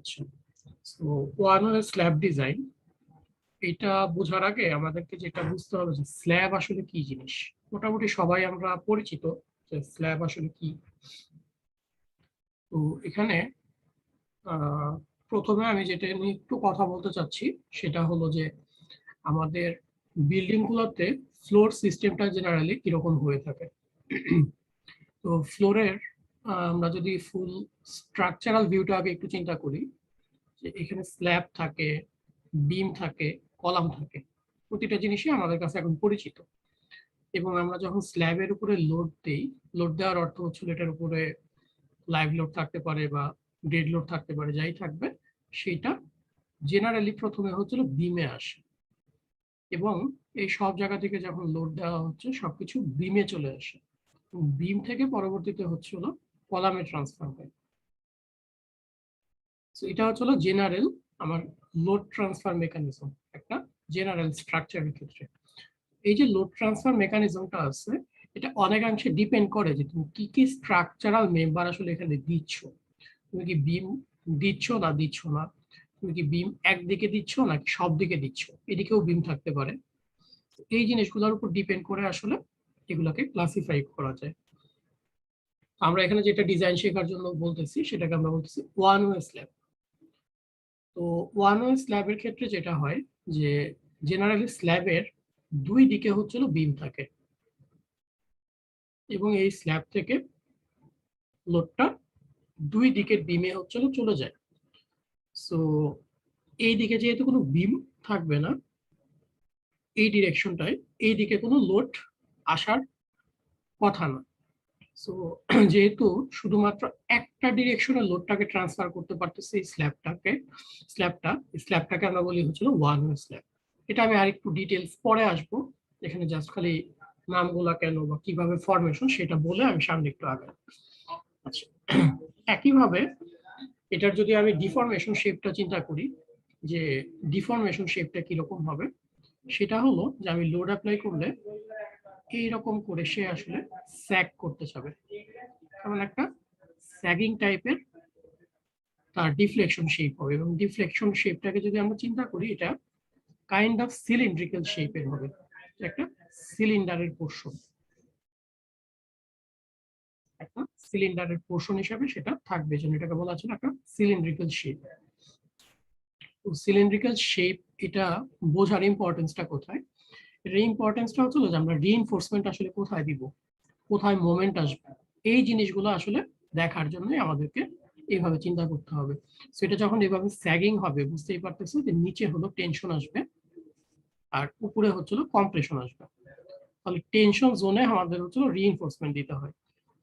আচ্ছা, তো one way slab design এটা বোঝার আগে আমাদেরকে যেটা বুঝতে হবে যে স্ল্যাব আসলে কি জিনিস। মোটামুটি সবাই আমরা পরিচিত যে স্ল্যাব আসলে কি। তো এখানে প্রথমে আমি যেটা নিয়ে একটু কথা বলতে চাচ্ছি সেটা হলো যে আমাদের বিল্ডিং গুলোতে ফ্লোর সিস্টেমটা জেনারেলি কিরকম হয়ে থাকে। তো ফ্লোরের আমরা যদি ফুল স্ট্রাকচারাল ভিউটা আগে একটু চিন্তা করি, যে এখানে স্ল্যাব থাকে, বিম থাকে, কলাম থাকে। প্রতিটা জিনিসই আমাদের কাছে এখন পরিচিত। এবং আমরা যখন স্ল্যাবের উপরে লোড দেই, লোড দেওয়ার অর্থ হচ্ছে এটার উপরে লাইভ লোড থাকতে পারে বা ডেড লোড থাকতে পারে, যাই থাকবে সেটা জেনারেলি প্রথমে হচ্ছিল বিমে আসে। এবং এই সব জায়গা থেকে যখন লোড দেওয়া হচ্ছে সবকিছু বিমে চলে আসে। বিম থেকে পরবর্তীতে হচ্ছিল কলামে ট্রান্সফার হয়। তো এটা হচ্ছিল জেনারেল আমার লোড ট্রান্সফার মেকানিজম, একটা জেনারেল স্ট্রাকচারের ক্ষেত্রে। এই যে লোড ট্রান্সফার মেকানিজমটা আছে, এটা অনেকাংশে ডিপেন্ড করে যে তুমি কি কি স্ট্রাকচারাল মেম্বার আসলে এখানে দিচ্ছ। তুমি কি বিম দিচ্ছ না দিচ্ছ না, তুমি কি বিম একদিকে দিচ্ছ নাকি সব দিকে দিচ্ছ, এদিকেও বিম থাকতে পারে। এই জিনিসগুলোর উপর ডিপেন্ড করে আসলে এগুলোকে ক্লাসিফাই করা যায়। আমরা এখানে যেটা ডিজাইন শেখার জন্য বলতেছি সেটাকে আমরা বলতেছি ওয়ান ওয়ে স্ল্যাব। তো ওয়ান ওয়ে স্ল্যাবের ক্ষেত্রে যেটা হয় যে জেনারেলি স্ল্যাবের দুই দিকে হচ্ছিল বিম থাকে এবং এই স্ল্যাব থেকে লোডটা দুই দিকের বিমে হচ্ছিল চলে যায়। সো এই দিকে যেহেতু কোনো বিম থাকবে না, এই ডিরেকশনটায় এই দিকে কোনো লোড আসার কথা না। সো যেহেতু শুধুমাত্র একটা ডিরেকশনে লোডটাকে ট্রান্সফার করতে পারতেছে এই স্ল্যাবটাকে আমরা বলি হচ্ছিল ওয়ান ওয়ে স্ল্যাব। এটা আমি আরেকটু ডিটেলস পরে আসবো, এখানে জাস্ট খালি নামগুলা কেন বা কিভাবে ফরমেশন সেটা বলে আমি সামনে একটু আগাই। আচ্ছা, একইভাবে এটার যদি আমি ডিফরমেশন শেপটা চিন্তা করি, যে ডিফরমেশন শেপটা কিরকম হবে, সেটা হলো যে আমি লোড অ্যাপ্লাই করলে এইরকম করে সে আসলে স্যাগ করতে চাবে, যেমন একটা স্যাগিং টাইপের তার ডিফ্লেকশন শেপ হবে। এবং ডিফ্লেকশন শেপটাকে যদি আমরা চিন্তা করি, এটা কাইন্ড অফ সিলিন্ড্রিক্যাল শেপের হবে, একটা সিলিন্ডারের পোর্শন, একটা সিলিন্ডারের পোর্শন হিসাবে সেটা থাকবে, যেন এটাকে বলা হচ্ছে একটা সিলিন্ড্রিক্যাল শেপ। সিলিন্ড্রিক্যাল শেপ এটা বোঝার ইম্পর্টেন্সটা কোথায়? এর ইম্পর্টেন্সটা হচ্ছে যে আমরা রিইনফোর্সমেন্ট আসলে কোথায় দিব, কোথায় মোমেন্ট আসবে, এই জিনিসগুলো আসলে দেখার জন্যই আমাদেরকে এইভাবে চিন্তা করতে হবে। সেটা যখন এভাবে স্যাগিং হবে, বুঝতেই পারতেছো যে নিচে হলো টেনশন আসবে আর উপরে হচ্ছিল কম্প্রেশন আসবে। তাহলে টেনশন জোনে আমাদের হচ্ছিল রিইনফোর্সমেন্ট দিতে হয়।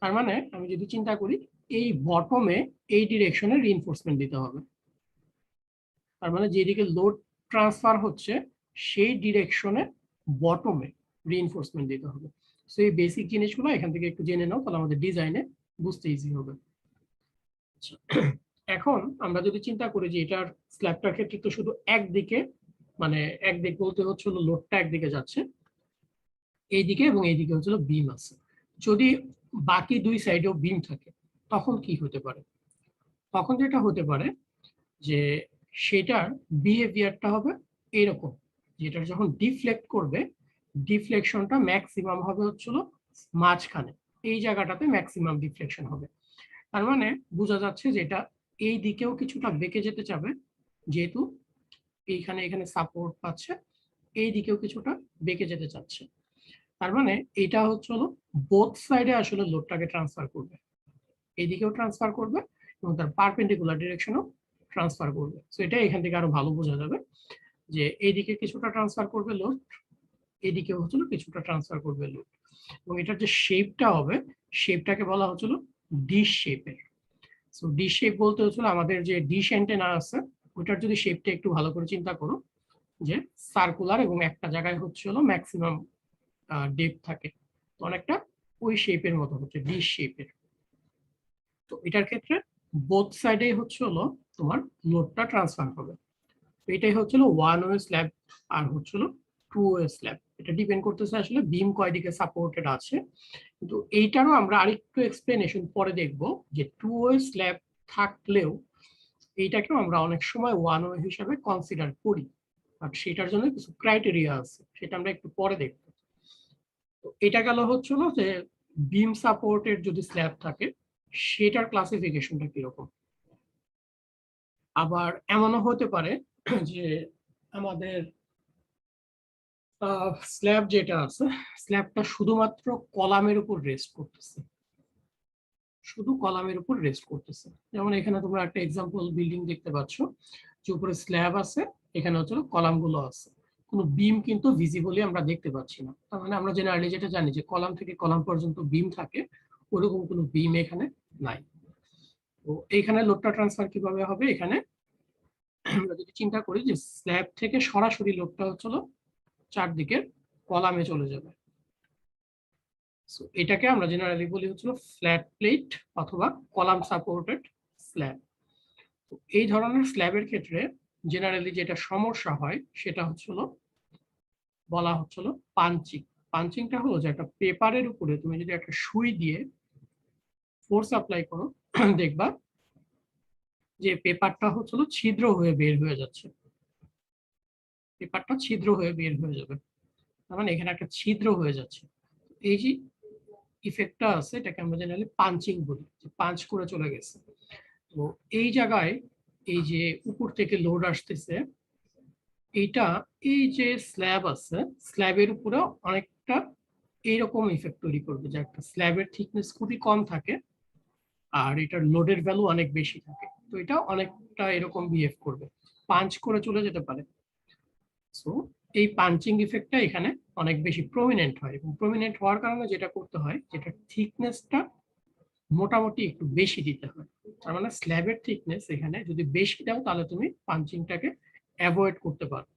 তার মানে আমি যদি চিন্তা করি, এই বটমে এই ডিরেকশনে রিইনফোর্সমেন্ট দিতে হবে। তার মানে যেদিকে লোড ট্রান্সফার হচ্ছে সেই ডিরেকশনে বটমে রিইনফোর্সমেন্ট দিতে হবে। সো এই বেসিক জিনিসগুলো এখান থেকে একটু জেনে নাও, তাহলে আমাদের ডিজাইনে বুঝতে ইজি হবে। এখন আমরা যদি চিন্তা করি যে এটার স্ল্যাবটার ক্ষেত্রে তো শুধু একদিকে, মানে একদিক বলতে হচ্ছে লোডটা একদিকে যাচ্ছে, এইদিকে এবং এইদিকে হচ্ছিল বিম আছে। যদি বাকি দুই সাইডেও বিম থাকে তখন কি হতে পারে? তখন যেটা হতে পারে যে সেটার বিহেভিয়ারটা হবে এরকম, যেটা যখন ডিফ্লেক্ট করবে, ডিফ্লেকশনটা ম্যাক্সিমাম হবে হচ্ছিল মাঝখানে, এই জায়গাটাতে ম্যাক্সিমাম ডিফ্লেকশন হবে। তার মানে বোঝা যাচ্ছে যে এটা এই দিকেও কিছুটা বেঁকে যেতে চাবে, যেহেতু এইখানে এখানে সাপোর্ট পাচ্ছে, এই দিকেও কিছুটা বেঁকে যেতে চাচ্ছে। তার মানে এটা হচ্ছে হলো বোথ সাইডে আসলে লোডটাকে ট্রান্সফার করবে, এইদিকেও ট্রান্সফার করবে এবং তার পারপেন্ডিকুলার ডিরেকশনও ট্রান্সফার করবে। সো এটা এখান থেকে আরো ভালো বোঝা যাবে যে এইদিকে কিছুটা ট্রান্সফার করবে লোড, এদিকে হচ্ছিল কিছুটা ট্রান্সফার করবে লোড। এবং এটার যে শেপটা হবে, শেপটাকে বলা হচ্ছিল ডিশ শেপের। সো ডিশ শেপ বলতে হচ্ছিল আমাদের যে ডিশ অ্যান্টেনা আছে ওটার যদি শেপটা একটু ভালো করে চিন্তা করো, যে সার্কুলার এবং একটা জায়গায় হচ্ছে হলো ম্যাক্সিমাম ডেপথ থাকে, তো অনেকটা ওই শেপের মতো হচ্ছে ডিশ শেপের। তো এটার ক্ষেত্রে বোথ সাইডে হচ্ছে হলো তোমার লোডটা ট্রান্সফার হবে। এটাই হচ্ছিল ওয়ান ওয়ে স্ল্যাব আর হচ্ছিল টু ওয়ে স্ল্যাব। এটা ডিপেন্ড করতেছে আসলে বিম কয় দিকে সাপোর্টেড আছে। কিন্তু এইটারও আমরা আরেকটু এক্সপ্লেনেশন পরে দেখব যে টু ওয়ে স্ল্যাব থাকলেও এইটাকেও আমরা অনেক সময় ওয়ান ওয়ে হিসাবে কনসিডার করি, বাট সেটার জন্য কিছু ক্রাইটেরিয়া আছে, সেটা আমরা একটু পরে দেখব। তো এটা গেল হচ্ছিল যে বিম সাপোর্টের যদি স্ল্যাব থাকে সেটার ক্লাসিফিকেশনটা কিরকম। আবার এমনও হতে পারে যে আমাদের স্ল্যাব যেটা আছে, স্ল্যাবটা শুধুমাত্র কলামের উপর রেস্ট করতেছে, শুধু কলামের উপর রেস্ট করতেছে। যেমন এখানে তোমরা একটা এক্সাম্পল বিল্ডিং দেখতে পাচ্ছ যে উপরে স্ল্যাব আছে, এখানে হচ্ছে কলাম গুলো আছে, কোনো বিম কিন্তু ভিজিবলি আমরা দেখতে পাচ্ছি না। তার মানে আমরা জেনারেলি যেটা জানি যে কলাম থেকে কলাম পর্যন্ত বিম থাকে, ওরকম কোনো বিম এখানে নাই। তো এইখানে লোডটা ট্রান্সফার কিভাবে হবে, এখানে আমরা যদি চিন্তা করি যে স্ল্যাব থেকে সরাসরি লোডটা হচ্ছিল চারদিকে কলামে চলে যাবে। এটাকে আমরা জেনারেলি বলি হচ্ছিল ফ্ল্যাট প্লেট অথবা কলাম সাপোর্টেড স্ল্যাব। এই ধরনের স্ল্যাবের ক্ষেত্রে জেনারেলি যেটা সমস্যা হয় সেটা হচ্ছিল বলা হচ্ছিল পাঞ্চিং। পাঞ্চিংটা হলো যে একটা পেপারের উপরে তুমি যদি একটা সুই দিয়ে ফোর্স অ্যাপ্লাই করো, দেখবা যে পেপারটা হচ্ছিল ছিদ্র হয়ে বের হয়ে যাচ্ছে, পেপারটা ছিদ্র হয়ে বের হয়ে যাবে, তার মানে এখানে একটা ছিদ্র হয়ে যাচ্ছে। এই যে ইফেক্টটা আছে এটাকে আমরা জেনারেলি পাঞ্চিং বলি, পাঞ্চ করে চলে গেছে। তো এই জায়গায় এই যে উপর থেকে লোড আসতেছে, এইটা এই যে স্ল্যাব আছে স্ল্যাবের উপরে অনেকটা এইরকম ইফেক্ট তৈরি করবে, যে একটা স্ল্যাবের থিকনেস খুবই কম থাকে আর এটার লোডের ভ্যালু অনেক বেশি থাকে, তো এটা অনেকটা এরকম বিহেভ করবে, পাঞ্চ করে চলে যেতে পারে। সো এই পাঞ্চিং ইফেক্টটা এখানে অনেক বেশি প্রমিনেন্ট হয়, এবং প্রমিনেন্ট হওয়ার কারণে যেটা করতে হয়, যেটা থিকনেসটা মোটামুটি একটু বেশি দিতে হয়। তার মানে স্ল্যাবের থিকনেস এখানে যদি বেশি দাও তাহলে তুমি পাঞ্চিংটাকে অ্যাভয়েড করতে পারো।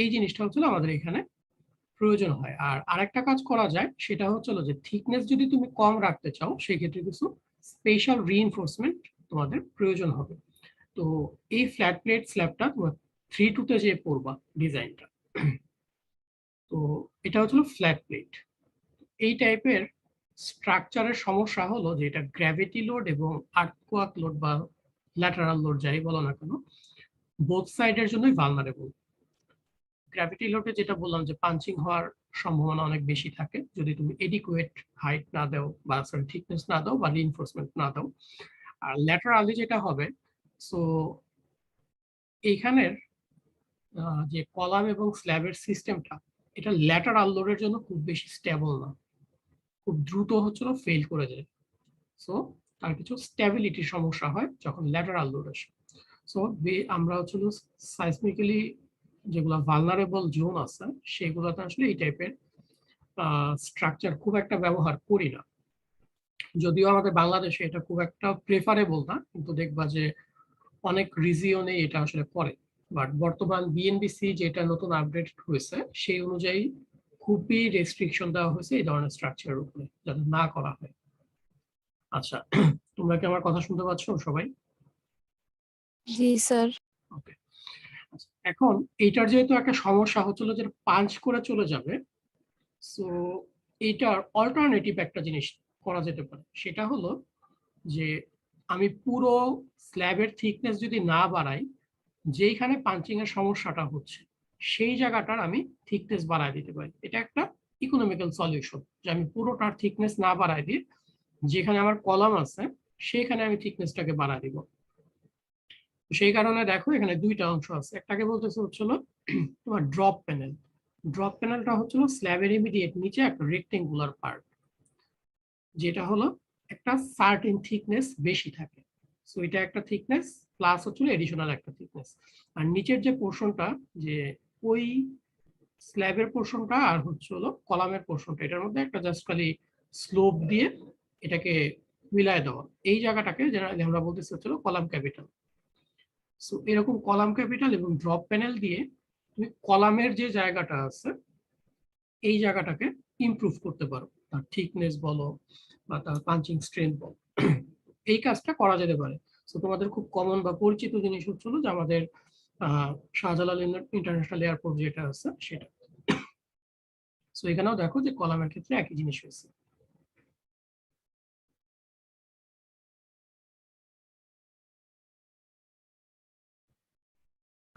এই জিনিসটা হচ্ছিল আমাদের এখানে প্রয়োজন হয়। আর আরেকটা কাজ করা যায় সেটা হচ্ছিল যে থিকনেস যদি তুমি কম রাখতে চাও সেক্ষেত্রে কিছু স্পেশাল রিইনফোর্সমেন্ট তোমাদের প্রয়োজন হবে। তো এই ফ্ল্যাট প্লেট স্ল্যাবটা তোমার 3-2 তে যে পড়বা ডিজাইনটা, তো এটা হচ্ছিল ফ্ল্যাট প্লেট। এই টাইপের স্ট্রাকচারের সমস্যা হলো যে এটা গ্র্যাভিটি লোড এবং আর্থকোয়াক লোড বা ল্যাটারাল লোড যাই বলো না কেন, বোথ সাইডের জন্যই ভালনারেবল। গ্র্যাভিটি লোডে যেটা বললাম যে পাঞ্চিং হওয়ার সম্ভাবনা অনেক বেশি থাকে যদি তুমি এডিকুয়েট হাইট না দাও বা থিকনেস না দাও বা রিইনফোর্সমেন্ট না দাও। আর ল্যাটারালি যেটা হবে, সো এইখানের যে কলাম এবং স্ল্যাবের সিস্টেমটা, এটা ল্যাটারাল লোডের জন্য খুব বেশি স্টেবল না, খুব দ্রুত হচ্ছিল ফেল করে যায়। সো তার কিছু স্টেবিলিটির সমস্যা হয় যখন ল্যাটারাল লোড আসে। সো আমরা হচ্ছিল সাইসমিক্যালি যেগুলো ভালনারেবল জোন আছে সেগুলোতে আসলে এই টাইপের স্ট্রাকচার খুব একটা ব্যবহার করি না, যদিও আমাদের বাংলাদেশে এটা খুব একটা প্রেফারেবল না, কিন্তু দেখবা যে অনেক রিজিয়নে এটা আসলে করে। বাট বর্তমান বিএনবিসি যেটা নতুন আপডেট হয়েছে সেই অনুযায়ী খুবই রেস্ট্রিকশন দেওয়া হয়েছে এই ধরনের স্ট্রাকচারের উপরে যাতে না করা হয়। আচ্ছা, তোমরা কি আমার কথা শুনতে পাচ্ছ সবাই? জি স্যার। ওকে। এখন এইটার যেহেতু একটা সমস্যা হচ্ছিল যে পাঞ্চ করে চলে যাবে, সো এইটার অল্টারনেটিভ একটা জিনিস করা যেতে পারে, সেটা হলো যে আমি পুরো স্ল্যাবের থিকনেস যদি না বাড়াই, যেখানে পাঞ্চিং এর সমস্যাটা হচ্ছে সেই জায়গাটার আমি থিকনেস বাড়ায় দিতে পারি। এটা একটা ইকোনমিক্যাল সলিউশন, যে আমি পুরোটার থিকনেস না বাড়ায় দিয়ে যেখানে আমার কলাম আছে সেখানে আমি থিকনেসটাকে বাড়ায় দিব। সেই কারণে দেখো এখানে দুইটা অংশ আছে, একটাকে বলতেছে হচ্ছিল তোমার ড্রপ প্যানেল। ড্রপ প্যানেলটা হচ্ছিল স্ল্যাবের ইমিডিয়েট নিচে একটা রেক্টেঙ্গুলার পার্ট, যেটা হলো একটা সার্টেন থিকনেস বেশি থাকে। সো এটা একটা থিকনেস প্লাস হচ্ছিল এডিশনাল একটা থিকনেস। আর নিচের যে পোর্শনটা, যে ওই স্ল্যাবের পোর্শনটা আর হচ্ছে হলো কলামের পোর্শনটা, এটার মধ্যে একটা জাস্ট খালি স্লোপ দিয়ে এটাকে মিলায় দেওয়া, এই জায়গাটাকে জেনারেলি আমরা বলতেছি হচ্ছিল কলাম ক্যাপিটাল। সো এরকম কলাম ক্যাপিটাল এবং ড্রপ প্যানেল দিয়ে তুমি কলামের যে জায়গাটা আছে এই জায়গাটাকে ইমপ্রুভ করতে পারো, তার থিকনেস বলো বা তার পাঞ্চিং স্ট্রেংথ বলো, এই কাজটা করা যেতে পারে। তো তোমাদের খুব কমন বা পরিচিত জিনিস হচ্ছিল যে আমাদের শাহজালাল ইন্টারন্যাশনাল এয়ারপোর্ট যেটা আছে সেটা। সো এখানেও দেখো যে কলামের ক্ষেত্রে একই জিনিস হয়েছে।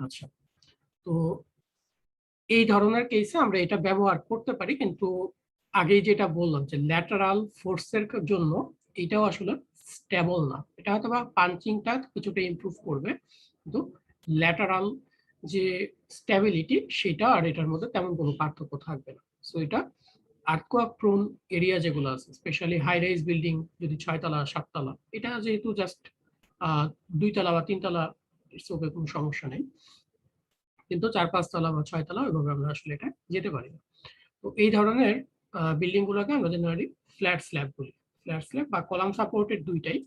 আচ্ছা, তো এই ধরনের কেসে আমরা এটা ব্যবহার করতে পারি, কিন্তু আগেই যেটা বললাম যে ল্যাটারাল ফোর্সের জন্য এটাও আসলে স্টেবল না। এটা হয়তো বা পাঞ্চিংটা কিছুটা ইমপ্রুভ করবে, কিন্তু ল্যাটারাল যে স্টেবিলিটি সেটা আর এটার মধ্যে তেমন কোনো পার্থক্য থাকবে না। সো এটা আর্থকোয়াক প্রোন এরিয়া যেগুলো আছে, স্পেশালি হাই রাইজ বিল্ডিং, যদি 6 তলা 7 তলা, এটা যেহেতু জাস্ট 2 তলা বা 3 তলা, ইটস ওকে, কোনো সমস্যা নেই। কিন্তু 4-5 তলা বা 6 তলা ওইভাবে আমরা আসলে এটা যেতে পারি না। তো এই ধরনের বিল্ডিং গুলোকে আমরা জেনারেলি ফ্ল্যাট স্ল্যাব বলি। ফ্ল্যাট স্ল্যাব বা কলাম সাপোর্টেড দুইটাই,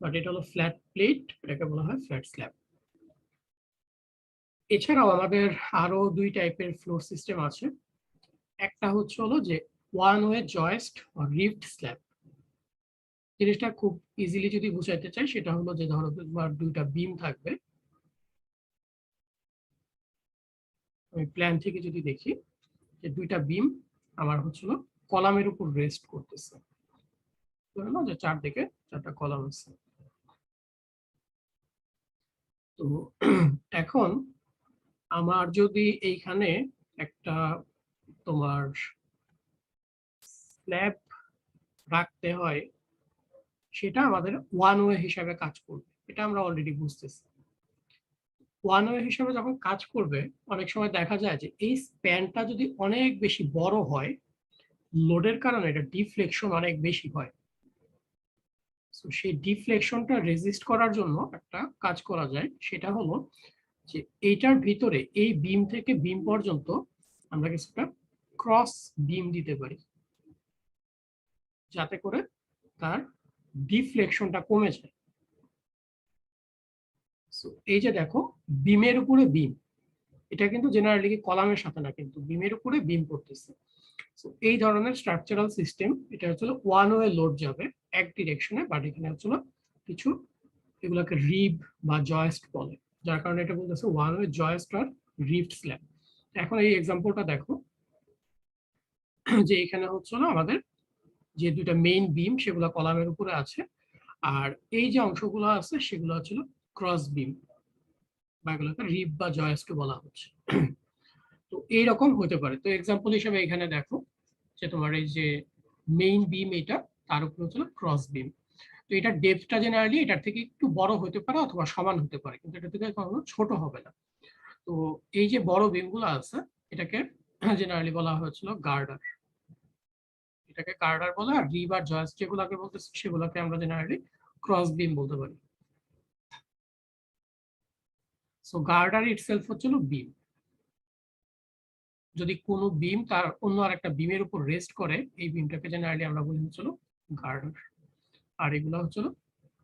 বাট এটা হলো ফ্ল্যাট প্লেট, এটাকে বলা হয় ফ্ল্যাট স্ল্যাব। এছাড়াও আমাদের আরো 2 টাইপের ফ্লোর সিস্টেম আছে। একটা হচ্ছে হলো যে ওয়ান ওয়ে জয়েস্ট বা রিফট স্ল্যাব। জিনিসটা খুব ইজিলি যদি বুঝাইতে চাই, সেটা হলো যে ধরো তোমার 2টা বিম থাকবে। আমি প্ল্যান থেকে যদি দেখি যে 2টা বিম আমার হচ্ছিল কলামের উপর রেস্ট করতেছে, ধরে নাও যে চারদিকে 4টা কলাম আছে। তো এখন আমার যদি এইখানে একটা তোমার স্ল্যাব রাখতে হয়, সেটা আমাদের ওয়ান ওয়ে হিসাবে কাজ করবে, এটা আমরা অলরেডি বুঝতেছি। ওয়ান ওয়ে হিসাবে যখন কাজ করবে, অনেক সময় দেখা যায় যে এই স্প্যানটা যদি অনেক বেশি বড় হয়, লোডের কারণে এটা ডিফ্লেকশন অনেক বেশি হয়। তো সেই ডিফ্লেকশনটা রেজিস্ট করার জন্য একটা কাজ করা যায়, সেটা হলো যে এইটার ভিতরে এই বিম থেকে বিম পর্যন্ত আমরা কিছুটা ক্রস বিম দিতে পারি, যাতে করে তার ডিফ্লেকশনটা কমে যায়। এই যে দেখো, বিমের উপরে বিম, এটা কিন্তু জেনারেলি কলামের সাথে না, কিন্তু বিমের উপরে বিম পড়তেছে। এই ধরনের স্ট্রাকচারাল সিস্টেম, এটা হচ্ছে ওয়ান ওয়ে লোড যাবে এক ডিরেকশনে, বাট এখানে হচ্ছে কিছু এগুলোকে রিব বা জয়েস্ট বলে, যার কারণে এটা বলতেছে ওয়ান ওয়ে জয়েস্ট আর রিফট স্ল্যাব। এখন এই এক্সাম্পলটা দেখো, যে এখানে হচ্ছে না আমাদের যে 2টা মেইন বিম সেগুলো কলামের উপরে আছে, আর এই যে অংশগুলো আছে সেগুলো হচ্ছিল ক্রস বিম, বা এগুলোকে রিব বা জয়েস্ট বলা হচ্ছে। তো এইরকম হতে পারে। তো এক্সাম্পল হিসেবে এখানে দেখো যে তোমার এই যে মেইন বিম, এটা তার উপরে হচ্ছিল ক্রস বিম। তো এটার ডেপথটা জেনারেলি এটার থেকে একটু বড় হতে পারে অথবা সমান হতে পারে, কিন্তু এটা থেকে কখনো ছোট হবে না। তো এই যে বড় বিমগুলো আছে, এটাকে জেনারেলি বলা হয়েছিল গার্ডার, এটাকে গার্ডার বলে। আর রিব আর জয়েস্ট যেগুলোকে বলতেছি সেগুলোকে আমরা জেনারেলি ক্রস বিম বলতে পারি। সো গার্ডার ইটসেলফ হচ্ছিল বিম। যদি কোনো বিম তার অন্য আর একটা বিমের উপর রেস্ট করে, এই বিমটাকে জেনারেলি আমরা বলি হচ্ছিল গার্ডার, আর এগুলো হচ্ছিল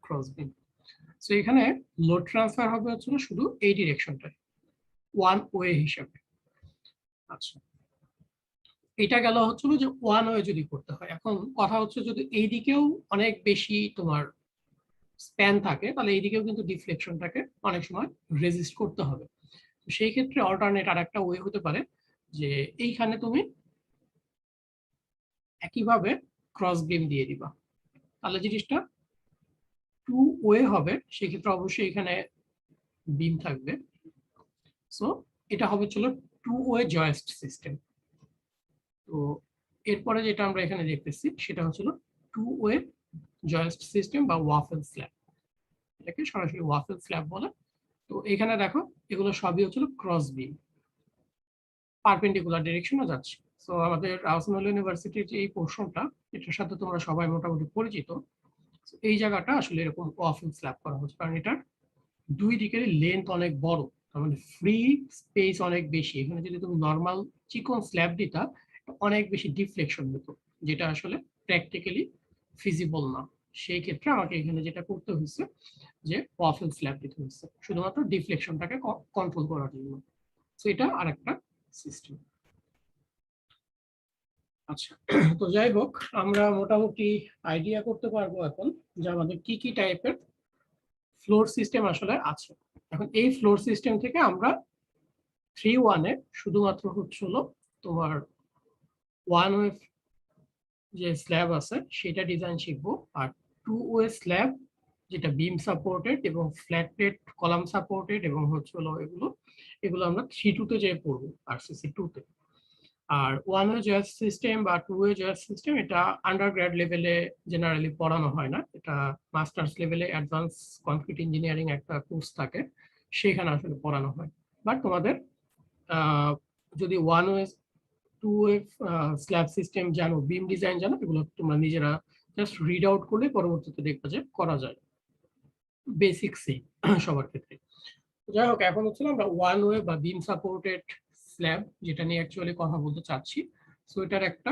ক্রস বিম। সো এখানে লোড ট্রান্সফার হবে হচ্ছিল শুধু এই ডিরেকশনটায়, ওয়ান ওয়ে হিসাবে। আচ্ছা, এটা গেল হচ্ছিল যে ওয়ান ওয়ে যদি করতে হয়। এখন কথা হচ্ছে যদি এই দিকেও অনেক বেশি তোমার স্প্যান থাকে, তাহলে এইদিকেও কিন্তু ডিফ্লেকশনটাকে অনেক সময় রেজিস্ট করতে হবে। তো সেই ক্ষেত্রে অল্টারনেট আর একটা ওয়ে হতে পারে যে এইখানে তুমি একইভাবে ক্রস বিম দিয়ে দিবা, তাহলে জিনিসটা টু ওয়ে হবে। সেক্ষেত্রে অবশ্যই এখানে বিম থাকবে। সো এটা হবে ছিল টু ওয়ে জয়েস্ট সিস্টেম। তো এরপরে যেটা আমরা এখানে দেখতেছি সেটা হচ্ছিল টু ওয়ে জয়েস্ট সিস্টেম বা ওয়াফেল স্ল্যাব, এটাকে সরাসরি ওয়াফেল স্ল্যাব বলে। তো এখানে দেখো এগুলো সবই হচ্ছিল ক্রস বিম, পারপেন্ডিকুলার ডিরেকশনে যাচ্ছে। সো আমাদের আহসানুল ইউনিভার্সিটির যে এই পোর্শনটা, এটার সাথে তোমরা সবাই মোটামুটি পরিচিত। এই জায়গাটা আসলে এরকম ওয়াফেল স্ল্যাব করা হচ্ছে, কারণ এটার দুই দিকের লেন্থ অনেক বড়, তার মানে ফ্রি স্পেস অনেক বেশি। এখানে যদি তুমি নর্মাল চিকন স্ল্যাব দিতা, অনেক বেশি ডিফ্লেকশন হতো, যেটা আসলে প্র্যাকটিক্যালি ফিজিবল না। সেই ক্ষেত্রে আমাকে এখানে যেটা করতে হয়েছে যে ওয়াফেল স্ল্যাব দিতে হয়েছে, শুধুমাত্র ডিফ্লেকশনটাকে কন্ট্রোল করার জন্য। তো এটা আরেকটা সিস্টেম। আচ্ছা, তো যাই হোক, আমরা মোটামুটি আইডিয়া করতে পারবো এখন যে আমাদের কি কি টাইপের ফ্লোর সিস্টেম আসলে আছে। এখন এই ফ্লোর সিস্টেম থেকে আমরা 3-1-এ শুধুমাত্র হচ্ছে হলো তোমার ওয়ান ওয়ে যে স্ল্যাব আছে সেটা ডিজাইন শিখবো, আর টু ওয়ে স্ল্যাব যেটা বিম সাপোর্টেড এবং ফ্ল্যাট প্লেট কলাম সাপোর্টেড এবং হচ্ছে হলো এগুলো আমরা 3-2 তে যে পড়বো আরসিসি 2 তে। আর 1 ওয়ে জয়েস সিস্টেম বা 2 ওয়ে জয়েস সিস্টেম এটা আন্ডারগ্র্যাড লেভেলে জেনারেলি পড়ানো হয় না, এটা মাস্টার্স লেভেলে অ্যাডভান্স কনক্রিট ইঞ্জিনিয়ারিং একটা কোর্স থাকে, সেখানে আসলে পড়ানো হয়। বাট তোমাদের যদি 1 ওয়ে 2 ওয়ে স্ল্যাব সিস্টেম জানো, বিম ডিজাইন জানো, এগুলো তোমরা নিজেরা জাস্ট রিড আউট করলে পরবর্তীতে দেখবে যে করা যায়, বেসিক্সই সবার ক্ষেত্রে। যাই হোক, এখন হচ্ছে আমরা 1 ওয়ে বা বিম সাপোর্টেড স্ল্যাব যেটা নিয়ে অ্যাকচুয়ালি কথা বলতে চাচ্ছি। সো এটার একটা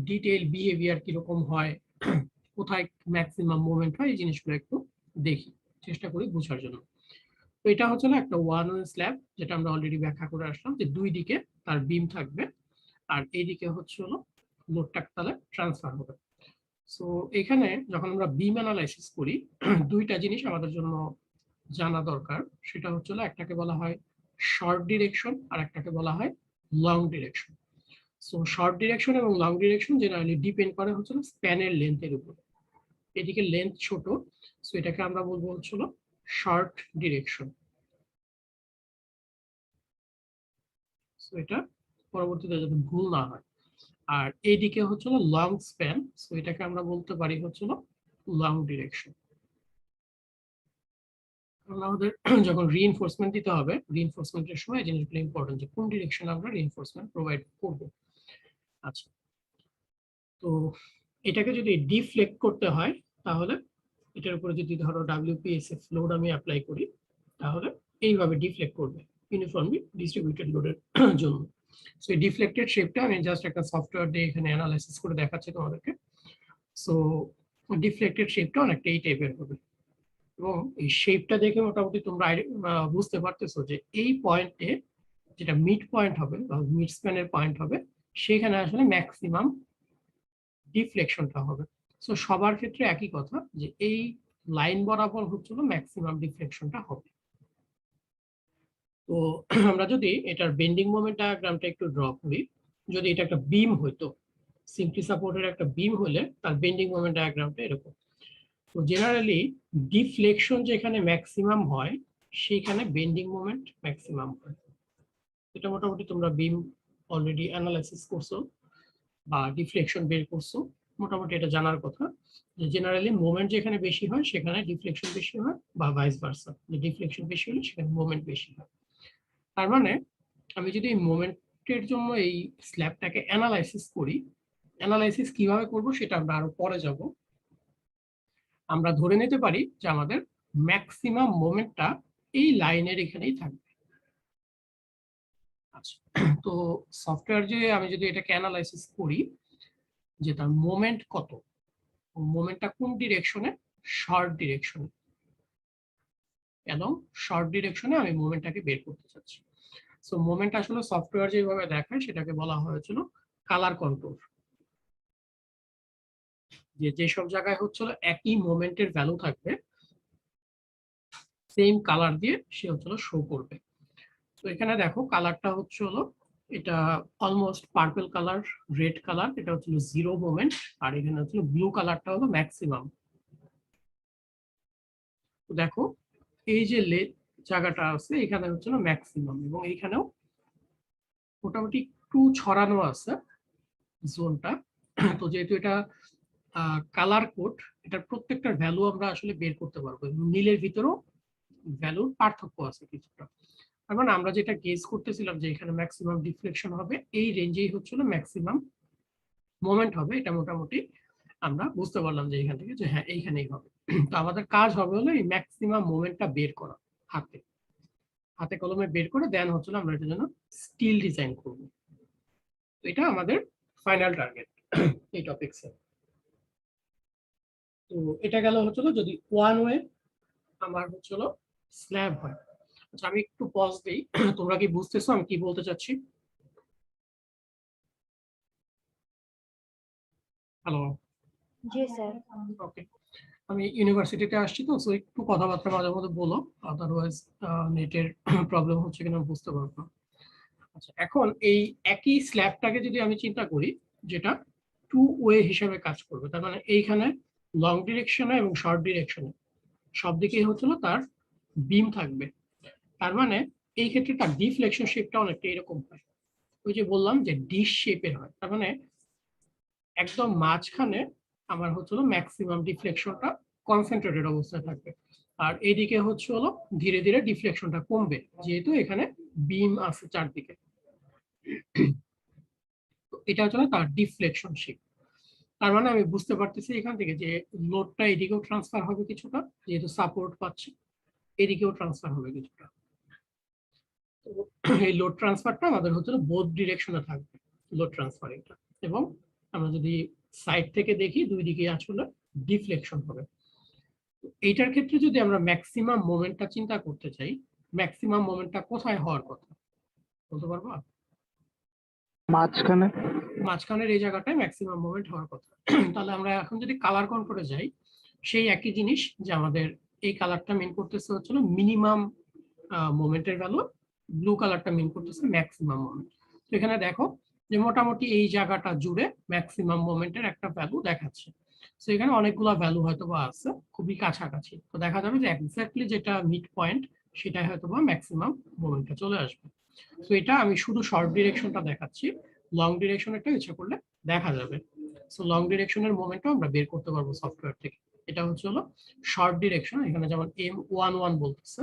ডিটেইল বিহেভিয়ার কিরকম হয়, কোথায় ম্যাক্সিমাম মুভমেন্ট হয়, এই জিনিসগুলো একটু দেখি, চেষ্টা করি বোঝার জন্য। তো এটা হচ্ছে একটা 1 ওয়ে স্ল্যাব, যেটা আমরা অলরেডি ব্যাখ্যা করে আসলাম যে দুই দিকে তার বিম থাকবে আর এইদিকে হচ্ছে হলো লোডটা তাহলে ট্রান্সফার হবে। সো এখানে যখন আমরা বিম অ্যানালাইসিস করি, দুইটা জিনিস আমাদের জন্য জানা দরকার। সেটা হচ্ছে একটাকে বলা হয় শর্ট ডিরেকশন আর একটাকে বলা হয় long direction. So short direction এবং লং ডিরেকশন জেনারেলি ডিপেন্ড করে হচ্ছে স্প্যানের লেন্থের উপর। এদিকে লেন্থ ছোট, সো এটাকে আমরা বলবো হচ্ছে শর্ট ডিরেকশন। সো এটা পরবর্তীতে যাতে ভুল না হয়। আর এইদিকে হচ্ছে লং স্প্যান, সো এটাকে আমরা বলতে পারি হচ্ছে লং ডিরেকশন। আমাদের যখন রিইনফোর্সমেন্ট দিতে হবে, রিইনফোর্সমেন্টের সময় জিনিসগুলো ইম্পর্টেন্ট যে কোন ডিরেকশনে আমরা রিইনফোর্সমেন্ট প্রোভাইড করব। আচ্ছা, তো এটাকে যদি ডিফ্লেক্ট করতে হয় তাহলে এটার উপরে যদি ধরো WPSF লোড আমি অ্যাপ্লাই করি, তাহলে এইভাবে ডিফ্লেক্ট করবে ইউনিফর্মলি ডিস্ট্রিবিউটেড লোডের জন্য। সো এই ডিফ্লেক্টেড শেপটা আমি জাস্ট একটা সফটওয়্যার দিয়ে এখানে অ্যানালাইসিস করে দেখাচ্ছি তোমাদেরকে। সো ডিফ্লেক্টেড শেপটা অনেকটা এই টাইপের হবে এবং এই শেপটা দেখে মোটামুটি তোমরা বুঝতে পারতেছো যে এই পয়েন্টে যেটা মিড পয়েন্ট হবে বা মিড স্প্যানের পয়েন্ট হবে, সেখানে আসলে ম্যাক্সিমাম ডিফ্লেকশনটা হবে। সো সবার ক্ষেত্রে একই কথা যে এই লাইন বরাবর হচ্ছিল ম্যাক্সিমাম ডিফ্লেকশনটা হবে। তো আমরা যদি এটার বেন্ডিং মোমেন্ট ডায়াগ্রামটা একটু ড্র করি, যদি এটা একটা বিম হইতো, সিম্পলি সাপোর্টের একটা বিম হলে তার বেন্ডিং মোমেন্ট ডায়াগ্রামটা এরকম। তো জেনারেলি ডিফ্লেকশন যেখানে ম্যাক্সিমাম হয় সেখানে বেন্ডিং মোমেন্ট ম্যাক্সিমাম হয়। এটা মোটামুটি তোমরা বিম অলরেডি অ্যানালাইসিস করছো বা ডিফ্লেকশন বের করছো, মোটামুটি এটা জানার কথা যে জেনারেলি মোমেন্ট যেখানে বেশি হয় সেখানে ডিফ্লেকশন বেশি হয় বা ভাইস ভার্সা, যে ডিফ্লেকশন বেশি হলে সেখানে মোমেন্ট বেশি হয়। তার মানে আমি যদি এই মোমেন্টের জন্য এই স্ল্যাবটাকে অ্যানালাইসিস করি, অ্যানালাইসিস কিভাবে করব সেটা আমরা আরো পরে যাব। আমরা ধরে নিতে পারি যে আমাদের ম্যাক্সিমাম মোমেন্টটা এই লাইনের এখানেই থাকবে। আচ্ছা, তো সফটওয়্যার যে আমি যদি এটাকে অ্যানালাইসিস করি যে তার মোমেন্ট কত, মোমেন্টটা কোন ডিরেকশনে, শর্ট ডিরেকশনে, এবং শর্ট ডিরেকশনে আমি মোমেন্টটাকে বের করতে চাচ্ছি। সো মোমেন্ট আসলে সফটওয়্যার যেভাবে দেখায় সেটাকে বলা হয়েছিল কালার কন্ট্রোল, যে যেসব জায়গায় হচ্ছিল একই মোমেন্টের ভ্যালু থাকবে সেম কালার দিয়ে সে হচ্ছিল শো করবে। তো এখানে দেখো কালারটা হচ্ছে এটা almost purple colour, red colour, এটা হচ্ছিল জিরো মোমেন্ট, আর এখানে হচ্ছিল ব্লু কালারটা হলো ম্যাক্সিমাম। তো দেখো এই যে জায়গাটা আছে এখানে হচ্ছিল ম্যাক্সিমাম এবং এইখানেও মোটামুটি একটু ছড়ানো আছে জোনটা। তো যেহেতু এটা কালার কোড, এটার প্রত্যেকটার ভ্যালু আমরা আসলে বের করতে পারবো এবং নীলের ভিতরেও ভ্যালুর পার্থক্য আছে কিছুটা। তার মানে আমরা যেটা গেজ করতেছিলাম যে এখানে ম্যাক্সিমাম ডিফ্লেকশন হবে, এই রেঞ্জেই হচ্ছিল ম্যাক্সিমাম মোমেন্ট হবে, এটা মোটামুটি আমরা বুঝতে পারলাম যে এখান থেকে যে হ্যাঁ এইখানেই হবে। তো আমাদের কাজ হবে হলো এই ম্যাক্সিমাম মোমেন্টটা বের করা, হাতে হাতে কলমে বের করে দেন হচ্ছিল আমরা এটার জন্য স্টিল ডিজাইন করব। তো এটা আমাদের ফাইনাল টার্গেট এই টপিকসে। তো এটা গেল হচ্ছিল যদি 1 ওয়ে আমার হচ্ছিল স্ল্যাব হয়। আচ্ছা, আমি একটু পজ দিই, তোমরা কি বুঝতেছো আমি কি বলতে চাচ্ছি? হ্যালো। জি স্যার। ওকে, আমি ইউনিভার্সিটিতে আসছি তো, সো একটু কথাবার্তা মাঝে মধ্যে বলো, আদারওয়াইজ নেটের প্রবলেম হচ্ছে কিনা বুঝতে পারবো না। আচ্ছা, এখন এই একই স্ল্যাবটাকে যদি আমি চিন্তা করি যেটা 2 ওয়ে হিসেবে কাজ করবে, তার মানে এইখানে লং ডিরেকশনে এবং শর্ট ডিরেকশনে সব দিকেই হচ্ছিল তার বিম থাকবে। তার মানে এই ক্ষেত্রে তার ডিফ্লেকশন শেপটা অনেকটা এরকম হয়, ওই যে বললাম যে ডিশ শেপের হয়। তার মানে একদম মাঝখানে আমার হচ্ছিল ম্যাক্সিমাম ডিফ্লেকশনটা কনসেন্ট্রেটেড অবস্থায় থাকবে, আর এইদিকে হচ্ছে হলো ধীরে ধীরে ডিফ্লেকশনটা কমবে, যেহেতু এখানে বিম আছে চারদিকে। এটা হচ্ছে তার ডিফ্লেকশন শেপ। তার মানে আমি বুঝতে পারতেছি এখান থেকে যে লোডটা এদিকেও ট্রান্সফার হবে কিছুটা, যেহেতু সাপোর্ট পাচ্ছে, এদিকেও ট্রান্সফার হবে কিছুটা। এই লোড ট্রান্সফারটা আমাদের হচ্ছে বোথ ডিরেকশনে থাকবে, লোড ট্রান্সফার এটা। এবং আমরা যদি সাইড থেকে দেখি দুই দিকে আসলে ডিফ্লেকশন হবে। এইটার ক্ষেত্রে যদি আমরা ম্যাক্সিমাম মোমেন্টটা চিন্তা করতে চাই, ম্যাক্সিমাম মোমেন্টটা কোথায় হওয়ার কথা বলতে পারবা? মাঝখানে। মাঝখানের এই জায়গাটায় ম্যাক্সিমাম মোমেন্ট হওয়ার কথা। তাহলে আমরা এখন যদি কালার কন্ট্রোলে যাই, সেই একই জিনিস যে আমাদের এই কালারটা মিন করতেছে হচ্ছিল মিনিমাম মোমেন্টের ভ্যালু, ব্লু কালারটা মিন করতেছে ম্যাক্সিমাম মোমেন্ট। তো এখানে দেখো যে মোটামুটি এই জায়গাটা জুড়ে ম্যাক্সিমাম মোমেন্টের একটা ভ্যালু দেখাচ্ছে। তো এখানে অনেকগুলো ভ্যালু হয়তো বা আছে খুবই কাছাকাছি, তো দেখা যাবে যে এক্স্যাক্টলি যেটা মিড পয়েন্ট সেটাই হয়তো বা ম্যাক্সিমাম মোমেন্টে চলে আসবে। তো এটা আমি শুধু শর্ট ডিরেকশনটা দেখাচ্ছি, লং ডিরেকশনেরটা ইচ্ছা করলে দেখা যাবে। সো লং ডিরেকশনের মোমেন্টও আমরা বের করতে পারবো সফটওয়্যার থেকে। এটা হচ্ছে হলো শর্ট ডিরেকশন, এখানে যেমন M11 বলতেছে,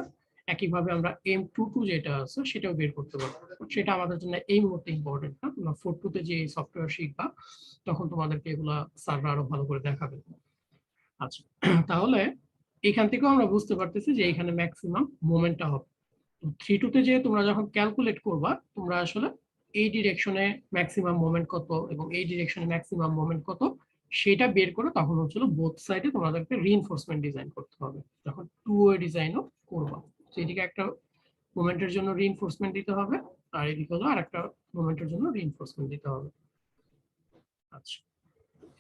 একইভাবে আমরা M22 যেটা আছে সেটাও বের করতে পারবো। সেটা আমাদের জন্য এই মুহূর্তে ইম্পর্টেন্ট না, তোমরা 4.2 তে যে সফটওয়্যার শিখবা তখন তোমাদেরকে এগুলা স্যাররা আরো ভালো করে দেখাবে। আচ্ছা, তাহলে এখান থেকেও আমরা বুঝতে পারতেছি যে এখানে ম্যাক্সিমাম মোমেন্টটা হবে। 3.2 তে যে তোমরা যখন ক্যালকুলেট করবা, তোমরা আসলে এই ডিরেকশনে ম্যাক্সিমাম মোমেন্ট কত এবং এই ডিরেকশনে ম্যাক্সিমাম মোমেন্ট কত সেটা বের করে তখন হচ্ছিল বোথ সাইডে তোমাদেরকে রিইনফোর্সমেন্ট ডিজাইন করতে হবে, যখন টু ওয়ে ডিজাইনও করবা। তো এদিকে একটা মোমেন্টের জন্য রিইনফোর্সমেন্ট দিতে হবে, আর এদিকে হলো আর একটা মোমেন্টের জন্য রিইনফোর্সমেন্ট দিতে হবে। আচ্ছা,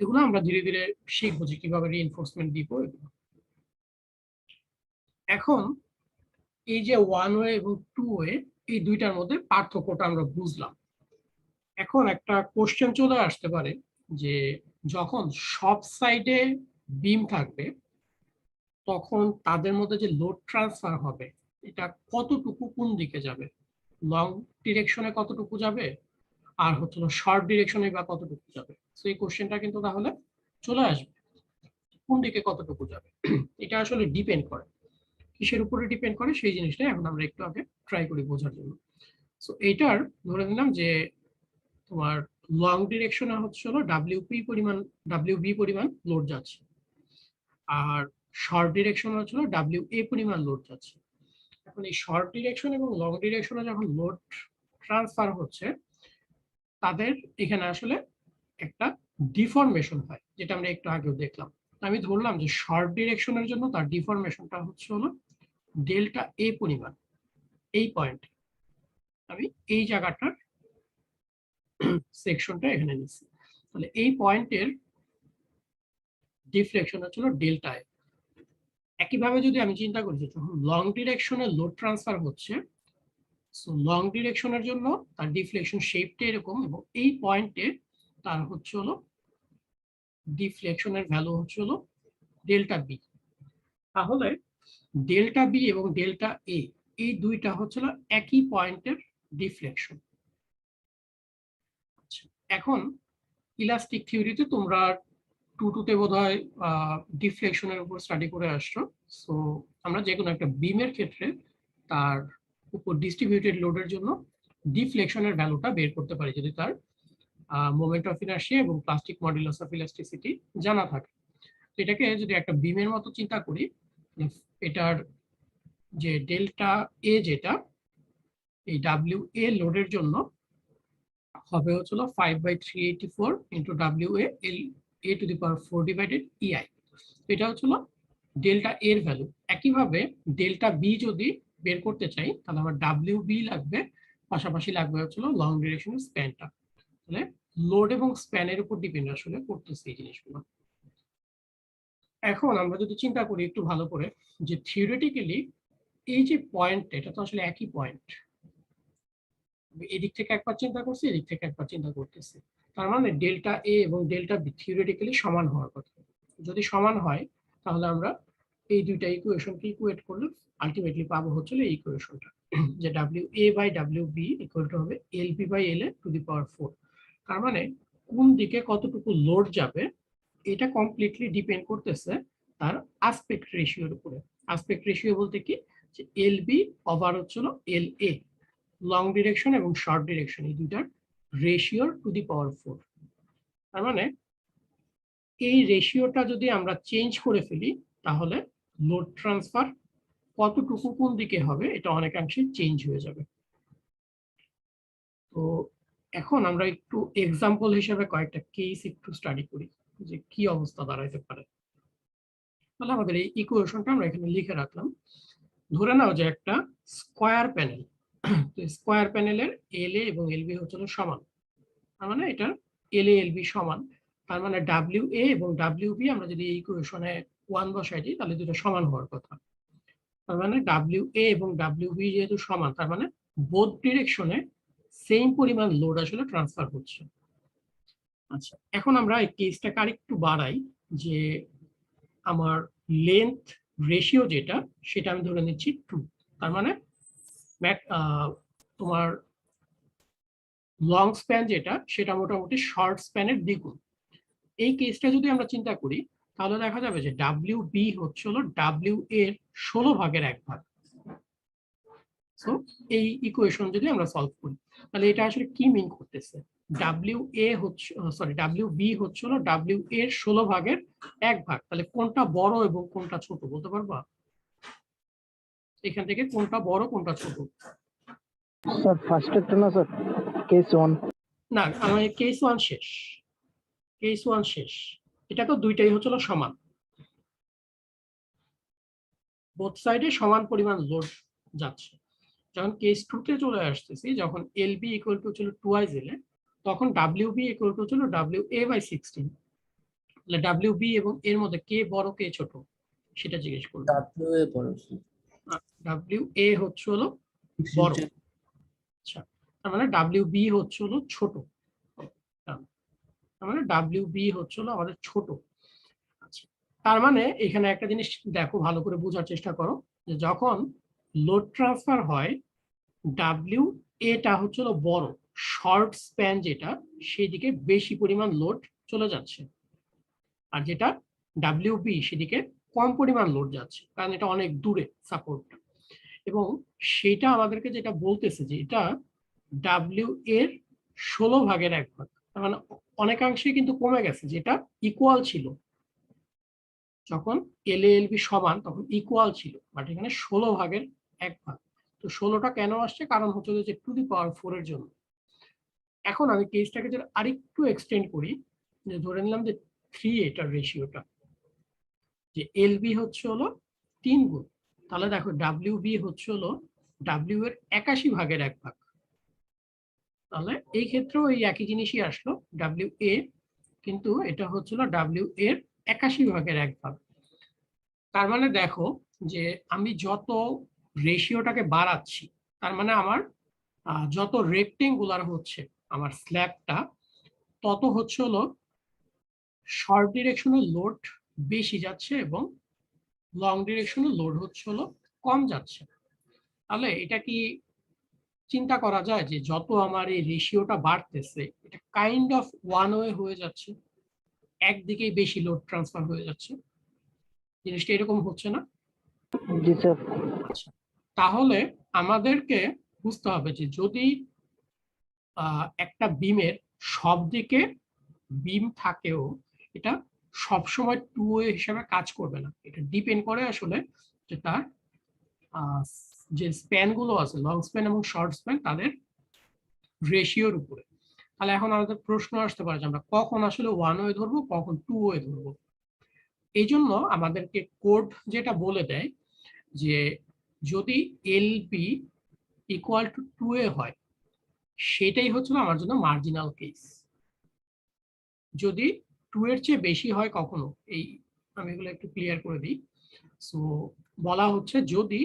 এগুলো আমরা ধীরে ধীরে শিখবো যে কিভাবে রিইনফোর্সমেন্ট দিব এগুলো। এখন এই যে ওয়ান ওয়ে এবং টু ওয়ে, এই দুইটার মধ্যে পার্থক্যটা আমরা বুঝলাম। এখন একটা কোশ্চেন চলে আসতে পারে যে যখন সব সাইডে বিম থাকবে তখন তাদের মধ্যে যে লোড ট্রান্সফার হবে এটা কতটুকু কোন দিকে যাবে, লং ডিরেকশনে কতটুকু যাবে আর হচ্ছে শর্ট ডিরেকশনে বা কতটুকু যাবে। তো এই কোশ্চেনটা কিন্তু তাহলে চলে আসবে, কোন দিকে কতটুকু যাবে। এটা আসলে ডিপেন্ড করে কিসের উপরে ডিপেন্ড করে সেই জিনিসটা এখন আমরা একটু আগে ট্রাই করি বোঝার জন্য। সো এইটার ধরে নিলাম যে তোমার লং ডিরেকশনে হচ্ছে হলো ডাব্লিউ বি পরিমাণ লোড যাচ্ছে, আর শর্ট ডিরেকশন হচ্ছে ডাব্লিউ এ পরিমাণ লোড যাচ্ছে। এখন এই শর্ট ডিরেকশন এবং লং ডিরেকশনে যখন লোড ট্রান্সফার হচ্ছে তাদের এখানে আসলে একটা ডিফরমেশন হয়, যেটা আমরা একটু আগেও দেখলাম। আমি ধরলাম যে শর্ট ডিরেকশনের জন্য তার ডিফরমেশনটা হচ্ছে হলো ডেল্টা এ পরিমাণ। এই পয়েন্ট আমি এই জায়গাটার সেকশনটা এখানে নিচ্ছি, তাহলে এই পয়েন্টের ডিফ্লেকশন হচ্ছিল ডেল্টা এ। একইভাবে যদি আমি চিন্তা করি যে যখন লং ডিরেকশনে লোড ট্রান্সফার হচ্ছে, সো লং ডিরেকশনের জন্য তার ডিফ্লেকশন শেপটা এরকম, এবং এই পয়েন্টে তার হচ্ছে হলো ডিফ্লেকশনের ভ্যালু হচ্ছে হলো ডেল্টা বি। তাহলে ডেল্টা বি এবং ডেল্টা এ এই দুইটা হচ্ছিল একই পয়েন্টের ডিফ্লেকশন। এখন ইলাস্টিক থিওরিতে তোমরা 2.2 তে বোধহয় ডিফ্লেকশনের উপর স্টাডি করে আসছো। সো আমরা যে কোনো একটা বিমের ক্ষেত্রে তার উপর ডিস্ট্রিবিউটেড লোডের জন্য ডিফ্লেকশনের ভ্যালুটা বের করতে পারি যদি তার মোমেন্ট অফ ইনার্শিয়া এবং প্লাস্টিক মডুলাস অফ ইলাস্টিসিটি জানা থাকে। এটাকে যদি একটা বিমের মতো চিন্তা করি, এটার যে ডেল্টা এ যেটা এই ডাব্লিউ এ লোডের জন্য হবে হচ্ছিল 5/384 into W A L A to the power 4 divided E I. এটা হচ্ছিল ডেল্টা এর ভ্যালু। একইভাবে ডেল্টা বি যদি বের করতে চাই তাহলে আমার ডাব্লিউ বি লাগবে, পাশাপাশি লাগবে হচ্ছিল লং ডিরেকশনের স্প্যানটা। তাহলে লোড এবং স্প্যানের উপর ডিপেন্ড আসলে করতেছে এই জিনিসগুলো। এখন আমরা যদি চিন্তা করি একটু ভালো করে যে থিওরিটিক্যালি এই যে পয়েন্ট, এটা তো আসলে একই পয়েন্ট, এদিক থেকে একবার চিন্তা করছি, এদিক থেকে একবার চিন্তা করতেছি, তার মানে ডেল্টা এ এবং ডেল্টা বি থিওরিটিক্যালি সমান হওয়ার কথা। যদি সমান হয় তাহলে আমরা এই দুইটা ইকুয়েশনকে ইকুয়েট করলে আলটিমেটলি পাবো হচ্ছে এই ইকুয়েশনটা, যে W A by W B equal to হবে L P by L A to the power 4। তার মানে কোন দিকে কতটুকু লোড যাবে এটা কমপ্লিটলি ডিপেন্ড করতেছে তার আসপেক্ট রেশিওর উপরে। আসপেক্ট রেশিও বলতে কি, যে এল বি ওভার হচ্ছিল এল এ, লং ডিরেকশন এবং শর্ট ডিরেকশন এই দুইটার রেশিওর টু দি পাওয়ার 4। তার মানে এই রেশিওটা যদি আমরা চেঞ্জ করে ফেলি তাহলে লোড ট্রান্সফার কতটুকু কোন দিকে হবে এটা অনেকাংশে চেঞ্জ হয়ে যাবে। তো এখন আমরা একটু এক্সাম্পল হিসেবে কয়েকটা কেস একটু স্টাডি করি যে কি অবস্থা দাঁড়াইতে পারে। তাহলে আমাদের এই ইকুয়েশনটা আমরা এখানে লিখে রাখলাম। ধরে নাও যে একটা স্কোয়ার প্যানেল, তো স্কোয়ার প্যানেলের এল এ এবং এল বি হচ্ছে সমান। তার মানে এটার এল এ এল বি সমান। তার মানে ডাব্লিউ এ এবং ডাব্লিউ বি আমরা যদি এই ইকুয়েশনে 1 বসাই দিই তাহলে দুটো সমান হওয়ার কথা। তার মানে ডাব্লিউ এ এবং ডাব্লিউ বি যেহেতু সমান, তার মানে বোথ ডিরেকশনে সেম পরিমাণ লোড আসলে ট্রান্সফার হচ্ছে। আচ্ছা, এখন আমরা এই কেসটাকে আরেকটু বাড়াই, যে আমার লেন্থ রেশিও যেটা সেটা আমি ধরে নিচ্ছি 2। তার মানে তোমার লং স্প্যান যেটা সেটা মোটামুটি শর্ট স্প্যানের দ্বিগুণ। এই কেসটা যদি আমরা চিন্তা করি তাহলে দেখা যাবে যে ডাব্লিউ বি হচ্ছে ডাব্লিউ এর 16 ভাগের 1 ভাগ। সো এই ইকুয়েশন যদি আমরা সলভ করি তাহলে এটা আসলে কি মিন করতেছে, ডাব্লিউ এ হচ্ছে ডাব্লিউ বি হচ্ছে ডাব্লিউ এর 16 ভাগের 1 ভাগ। তাহলে কোনটা বড় এবং কোনটা ছোট বলতে পারবা? এখান থেকে কোনটা বড় কোনটা ছোট? স্যার ফার্স্ট একটা না স্যার, কেস 1। না, আমার কেস 1 শেষ, কেস 1 শেষ। এটা তো দুইটাই হচ্ছিল সমান, বোথ সাইডে সমান পরিমাণ লোড যাচ্ছে। যখন কেস 2 তে চলে আসতেছি, যখন এল বি ইকুয়াল টু ছিল 2i এল, তখন ডাব্লিউ বি ইকুয়াল টু ছিল ডাব্লিউ এ বাই 16। তাহলে ডাব্লিউ বি এবং এর মধ্যে কে বড় কে ছোট সেটা জিজ্ঞেস করবো। ডাব্লিউ এ বড়। ডাব্লিউ এ হচ্ছে বড়। আচ্ছা, তার মানে ডাব্লিউ বি হচ্ছে ছোট। তার মানে ডাব্লিউ বি হচ্ছে আমাদের ছোট। আচ্ছা, তার মানে এখানে একটা জিনিস দেখো, ভালো করে বোঝার চেষ্টা করো, যে যখন লোড ট্রান্সফার হয় ডাব্লিউ এটা হচ্ছে বড়, শর্ট স্প্যান যেটা সেদিকে বেশি পরিমাণ লোড চলে যাচ্ছে, আর যেটা ডাব্লিউ বি সেদিকে কম পরিমাণ লোড যাচ্ছে, কারণ এটা অনেক দূরে সাপোর্ট। এবং সেটা আমাদেরকে যেটা বলতেছে যে এটা ডাব্লিউ এর 16 ভাগের 1 ভাগ। তার মানে অনেকাংশে কিন্তু কমে গেছে, যেটা ইকুয়াল ছিল যখন এল এল বি সমান তখন ইকুয়াল ছিল, বাট এখানে 16 ভাগের 1 ভাগ। তো 16টা কেন আসছে, কারণ হচ্ছে যে টু দি পাওয়ার 4 এর জন্য। এখন আমি কেসটাকে যদি আরেকটু এক্সটেন্ড করি, যে ধরে নিলাম যে 3 এটার রেশিওটা, যে এল বি হচ্ছে 3 গুণ, তাহলে দেখো ডাব্লিউ বি হচ্ছে ডাব্লিউ এর 81 ভাগের 1 ভাগ। তাহলে এই ক্ষেত্রেও এই একই জিনিসই আসলো, ডাব্লিউ এ কিন্তু এটা হচ্ছিল ডাব্লিউ এর 81 ভাগের 1 ভাগ। তার মানে দেখো যে আমি যত রেশিওটাকে বাড়াচ্ছি, তার মানে আমার যত রেক্টেঙ্গুলার হচ্ছে আমার স্ল্যাবটা, তত হচ্ছে শর্ট ডিরেকশনে লোড বেশি যাচ্ছে এবং লং ডিরেকশনে লোড হচ্ছে কম যাচ্ছে। তাহলে এটা কি চিন্তা করা যায় যে যত আমার এই রেশিওটা বাড়তেছে এটা কাইন্ড অফ ওয়ান ওয়ে হয়ে যাচ্ছে, একদিকেই বেশি লোড ট্রান্সফার হয়ে যাচ্ছে? জিনিসটা এরকম হচ্ছে না? জি স্যার। আচ্ছা, তাহলে আমাদেরকে বুঝতে হবে যে যদি একটা বিমের সব দিকে বিম থাকেও এটা সবসময় টু ওয়ে হিসেবে কাজ করবে না। এটা ডিপেন্ড করে আসলে যে তার যে স্প্যান গুলো আছে, লং স্প্যান এবং শর্ট স্প্যান, তাদের রেশিওর উপরে। তাহলে এখন আমাদের প্রশ্ন আসতে পারে যে আমরা কখন আসলে ওয়ান ওয়ে ধরবো, কখন টু ওয়ে ধরবো। এই জন্য আমাদেরকে কোড যেটা বলে দেয় যে যদি L B equal two 2a হয়, সেটাই হচ্ছে আমার জন্য মার্জিনাল কেস। যদি 2 এর চেয়ে বেশি হয় কখনো, এই আমি এগুলো একটু ক্লিয়ার করে দিই। সো বলা হচ্ছে যদি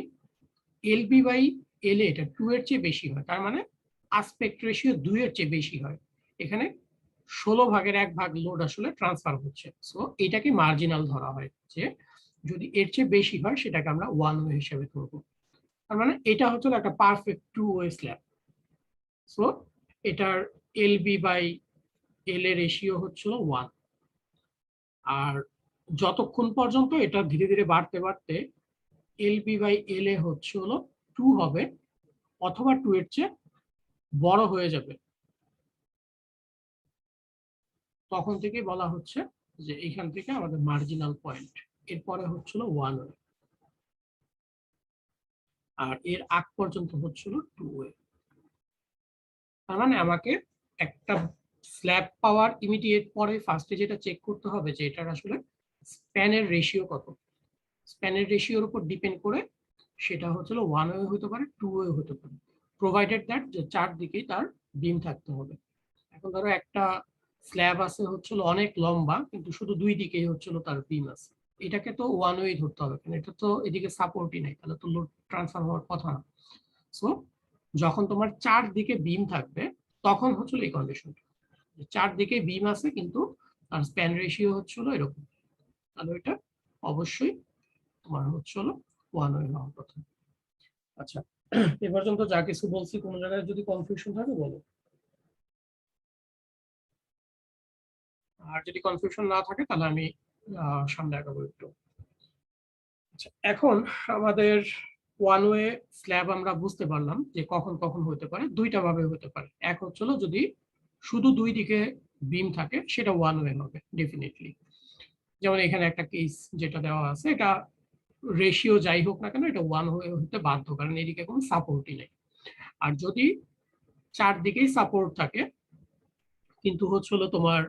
এল বি বাই এল এ এটা 2 এর চেয়ে বেশি হয়, তার মানে আসপেক্ট রেশিও 2 এর চেয়ে বেশি হয়, এখানে 16 ভাগের 1 ভাগ লোড আসলে ট্রান্সফার হচ্ছে। সো এটাকে মার্জিনাল ধরা হয়, যে যদি এর চেয়ে বেশি হয় সেটাকে আমরা ওয়ান ওয়ে হিসেবে ধরবো। তার মানে এটা হচ্ছে একটা perfect two way slab. So এটার এল বি বাই এল এর রেশিও হচ্ছিল 1। আর যতক্ষণ পর্যন্ত এটা ধীরে ধীরে বাড়তে বাড়তে এল বি বাই এল এ হচ্ছে হলো 2 হবে অথবা 2 এর চেয়ে বড় হয়ে যাবে, তখন থেকে বলা হচ্ছে যে এখান থেকে আমাদের মার্জিনাল পয়েন্ট। এরপরে হচ্ছিল 1 ওয়ে, আর এর আগ পর্যন্ত হচ্ছিল 2 ওয়ে। তার মানে আমাকে একটা স্ল্যাব পাওয়ার ইমিডিয়েট পরে ফার্স্টে যেটা চেক করতে হবে যে এটার আসলে স্প্যানের রেশিও কত। স্প্যানের রেশিওর উপর ডিপেন্ড করে সেটা হচ্ছিল 1 ওয়ে হতে পারে, 2 ওয়ে হতে পারে, প্রোভাইডেড দ্যাট যে চারদিকেই তার বিম থাকতে হবে। এখন ধরো একটা স্ল্যাব আছে হচ্ছিল অনেক লম্বা কিন্তু শুধু দুই দিকেই হচ্ছিল তার বিম আছে, এটাকে তো ওয়ান ওয়ে ধরতে হবে কারণ এটা তো এদিকে সাপোর্টই নাই, তাহলে তো লোড ট্রান্সফার হওয়ার কথা না। সো যখন তোমার চারদিকে বিম থাকবে তখন হচ্ছিল এই কন্ডিশনটা, চারদিকে বিম আছে কিন্তু তার স্প্যান রেশিও হচ্ছিল এরকম, তাহলে এটা অবশ্যই তোমার হচ্ছিল ওয়ান ওয়ে হওয়ার কথা। আচ্ছা, এ পর্যন্ত যা কিছু বলছি কোনো জায়গায় যদি কনফিউশন থাকে বলো, আর যদি কনফিউশন না থাকে তাহলে আমি সামনে আগাবো একটু। আচ্ছা, এখন আমাদের ওয়ান ওয়ে স্ল্যাব আমরা বুঝতে পারলাম যে কখন কখন হতে পারে, দুইটা ভাবে হতে পারে। এক হচ্ছিল যদি শুধু দুই দিকে বিম থাকে সেটা ওয়ান ওয়ে হবে ডেফিনেটলি, যেমন এখানে একটা কেস যেটা দেওয়া আছে, এটা রেশিও যাই হোক না কেন এটা ওয়ান ওয়ে হতে বাধ্য কারণ এদিকে কোনো সাপোর্টই নেই। আর যদি চারদিকেই সাপোর্ট থাকে কিন্তু হচ্ছিল তোমার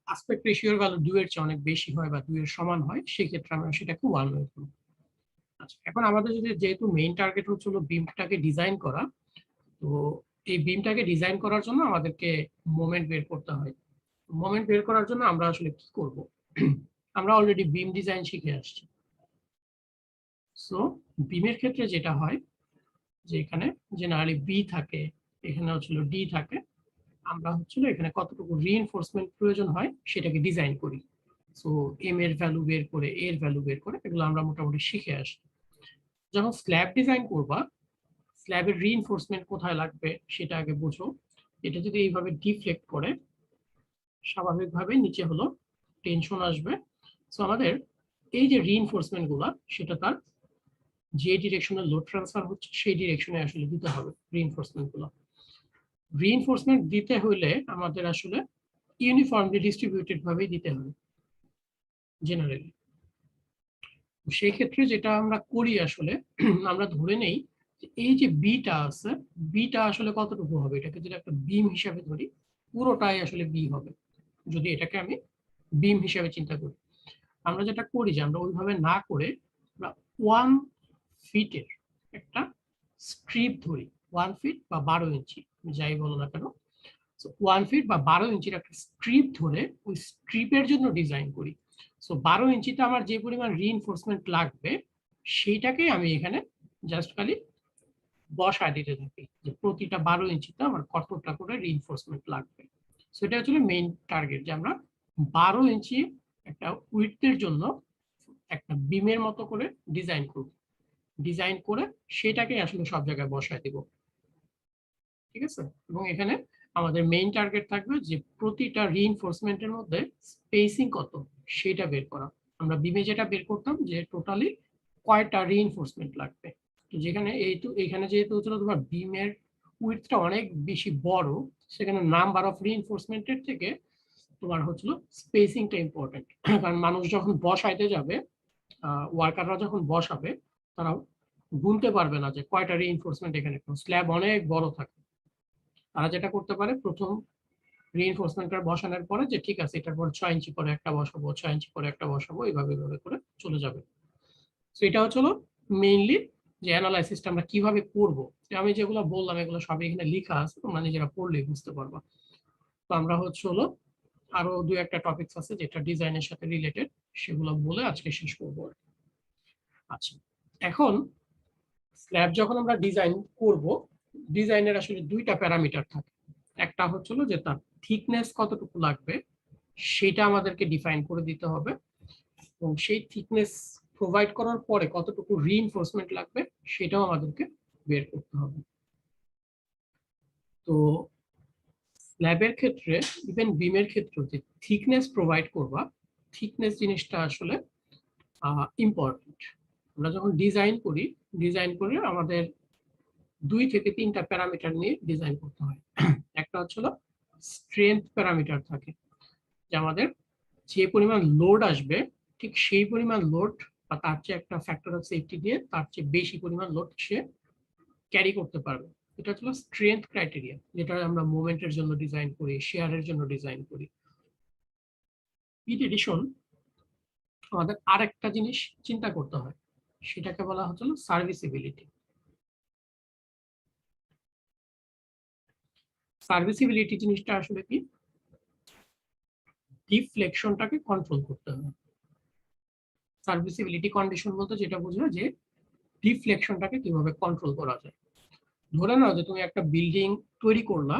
আসপেক্ট রেশিওর ভ্যালু 2 এর চেয়ে অনেক বেশি হয় বা 2 এর সমান হয়, সেক্ষেত্রে আমরা সেটাকে ওয়ান ওয়ে করব। আচ্ছা, এখন আমাদের যদি যেহেতু মেইন টার্গেট হচ্ছিল বিমটাকে ডিজাইন করা, তো এই বিমটাকে ডিজাইন করার জন্য আমাদেরকে মোমেন্ট বের করতে হয়। মোমেন্ট বের করার জন্য আমরা আসলে কি করব, আমরা অলরেডি বিম ডিজাইন শিখে আসছি। সো বিমের ক্ষেত্রে যেটা হয় যে এখানে জেনারেলি বি থাকে, এখানে হচ্ছিল ডি থাকে, আমরা হচ্ছিল এখানে কতটুকু রিইনফোর্সমেন্ট প্রয়োজন হয় সেটাকে ডিজাইন করি। সো এম এর ভ্যালু বের করে, এর ভ্যালু বের করে, এগুলো আমরা মোটামুটি শিখে আসি। যখন স্ল্যাব ডিজাইন করবা, স্ল্যাবের রিইনফোর্সমেন্ট কোথায় লাগবে সেটা আগে বুঝো। এটা যদি এইভাবে ডিফ্লেক্ট করে স্বাভাবিকভাবে নিচে হলো টেনশন আসবে। সো আমাদের এই যে রিইনফোর্সমেন্ট গুলা সেটা তার যে ডিরেকশনে লোড ট্রান্সফার হচ্ছে সেই ডিরেকশনে আসলে দিতে হবে রিইনফোর্সমেন্ট গুলো। রিইনফোর্সমেন্ট দিতে হলে আমাদের আসলে ইউনিফর্মলি ডিস্ট্রিবিউটেড ভাবে দিতে হবে জেনারেলি। সেই ক্ষেত্রে যেটা আমরা করি আসলে আমরা ধরে নেই এই যে বিটা আছে, বিটা আসলে কতটুকু হবে, এটাকে যদি একটা বিম হিসাবে ধরি পুরোটাই আসলে বি হবে যদি এটাকে আমি বিম হিসাবে চিন্তা করি। আমরা যেটা করি যে আমরা ওইভাবে না করে আমরা 1 ফিটের একটা স্ট্রিপ ধরি, 1 ফিট বা 12 ইঞ্চি যাই বলো না কেন, 1 ফিট বা 12 ইঞ্চির একটা স্ট্রিপ ধরে ওই স্ট্রিপের জন্য ডিজাইন করি। সো 12 ইঞ্চিতে আমার যে পরিমাণ রিইনফোর্সমেন্ট লাগবে সেইটাকে আমি এখানে জাস্ট খালি বসায় দিতে থাকি যে প্রতিটা 12 ইঞ্চিতে আমার কতটা করে রিইনফোর্সমেন্ট লাগবে। সো এটা হচ্ছে মেইন টার্গেট যে আমরা 12 ইঞ্চি একটা উইডথের জন্য একটা বিমের মতো করে ডিজাইন করব, ডিজাইন করে সেটাকে আসলে সব জায়গায় বসায় দিব। ঠিক আছে, এবং এখানে আমাদের মেইন টার্গেট থাকবে যে প্রতিটা রিইনফোর্সমেন্টের মধ্যে স্পেসিং কত সেটা বের করা। আমরা বিমে যেটা বের করতাম যে টোটালি কয়টা রিইনফোর্সমেন্ট লাগবে, তো যেখানে এখানে যেহেতু হচ্ছিল তোমার বিমের উইডথটা অনেক বেশি বড়, সেখানে নাম্বার অফ রিইনফোর্সমেন্টের থেকে তোমার হচ্ছিল স্পেসিংটা ইম্পর্টেন্ট। কারণ মানুষ যখন বসাইতে যাবে, ওয়ার্কাররা যখন বসাবে তারা গুনতে পারবে না যে কয়টা রিইনফোর্সমেন্ট এখানে, স্ল্যাব অনেক বড় থাকে। তারা যেটা করতে পারে প্রথম রিইনফোর্সমেন্টটা বসানোর পরে যে ঠিক আছে এটার পর 6 ইঞ্চি পরে একটা বসাবো, 6 ইঞ্চি পরে একটা বসাবো, এইভাবে করে চলে যাবে। তো এটা হচ্ছে মেইনলি যে অ্যানালাইসিসটা আমরা কিভাবে করব। আমি যেগুলো বললাম এগুলো সবই এখানে লেখা আছে, তোমরা নিজেরা পড়লেই বুঝতে পারবা। তো আমরা হচ্ছে আরো দুই একটা টপিকস আছে যেটা ডিজাইনের সাথে রিলেটেড, সেগুলো বলে আজকে শেষ করবো। আচ্ছা, এখন স্ল্যাব যখন আমরা ডিজাইন করব, ডিজাইনের আসলে দুইটা প্যারামিটার থাকে। একটা হচ্ছিল যে তার থিকনেস কতটুকু লাগবে সেটা আমাদেরকে ডিফাইন করে দিতে হবে, এবং সেই থিকনেস প্রোভাইড করার পরে কতটুকু রিইনফোর্সমেন্ট লাগবে সেটাও আমাদেরকে বের করতে হবে। তো স্ল্যাবের ক্ষেত্রে, ইভেন বিমের ক্ষেত্রে যে থিকনেস প্রোভাইড করবা, থিকনেস জিনিসটা আসলে ইম্পর্টেন্ট। আমরা যখন ডিজাইন করি আমাদের 2 থেকে 3টা প্যারামিটার নিয়ে ডিজাইন করতে হয়। একটা হচ্ছে স্ট্রেংথ প্যারামিটার থাকে, যে আমাদের যে পরিমাণ লোড আসবে ঠিক সেই পরিমাণ লোড বা তার চেয়ে একটা ফ্যাক্টর অফ সেফটি দিয়ে তার চেয়ে বেশি পরিমাণ লোড সে ক্যারি করতে পারবে। এটা হলো স্ট্রেংথ ক্রাইটেরিয়া, যেটা আমরা মুভমেন্টের জন্য ডিজাইন করি, শেয়ারের জন্য ডিজাইন করি। ইন এডিশন আমাদের আরেকটা জিনিস চিন্তা করতে হয়, সেটাকে বলা হচ্ছে সার্ভিসিবিলিটি। সার্ভিসিবিলিটি জিনিসটা আসলে কি, ডিফ্লেকশনটাকে কন্ট্রোল করতে হবে। সার্ভিসিবিলিটি কন্ডিশন বলতে যেটা বোঝায় যে ডিফ্লেকশনটাকে কিভাবে কন্ট্রোল করা যায়। ধরে নাও যে তুমি একটা বিল্ডিং তৈরি করলা,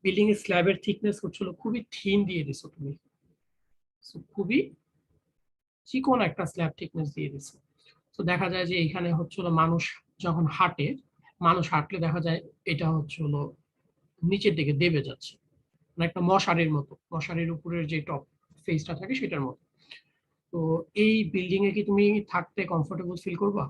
বিল্ডিং এর স্ল্যাবের থিকনেস হচ্ছিল খুবই থিন দিয়ে দিছো তুমি, খুবই চিকন একটা স্ল্যাব থিকনেস দিয়ে দিছো। তো দেখা যায় যে এখানে হচ্ছিল মানুষ যখন হাঁটে, মানুষ হাঁটলে দেখা যায় এটা হচ্ছিল নিচের দিকে দেবে যাচ্ছে, মানে একটা মশারির মতো, মশারির উপরের যে টপ ফেসটা থাকে সেটার মতো। তো এই বিল্ডিং এ কি তুমি থাকতে কমফোর্টেবল ফিল করবা?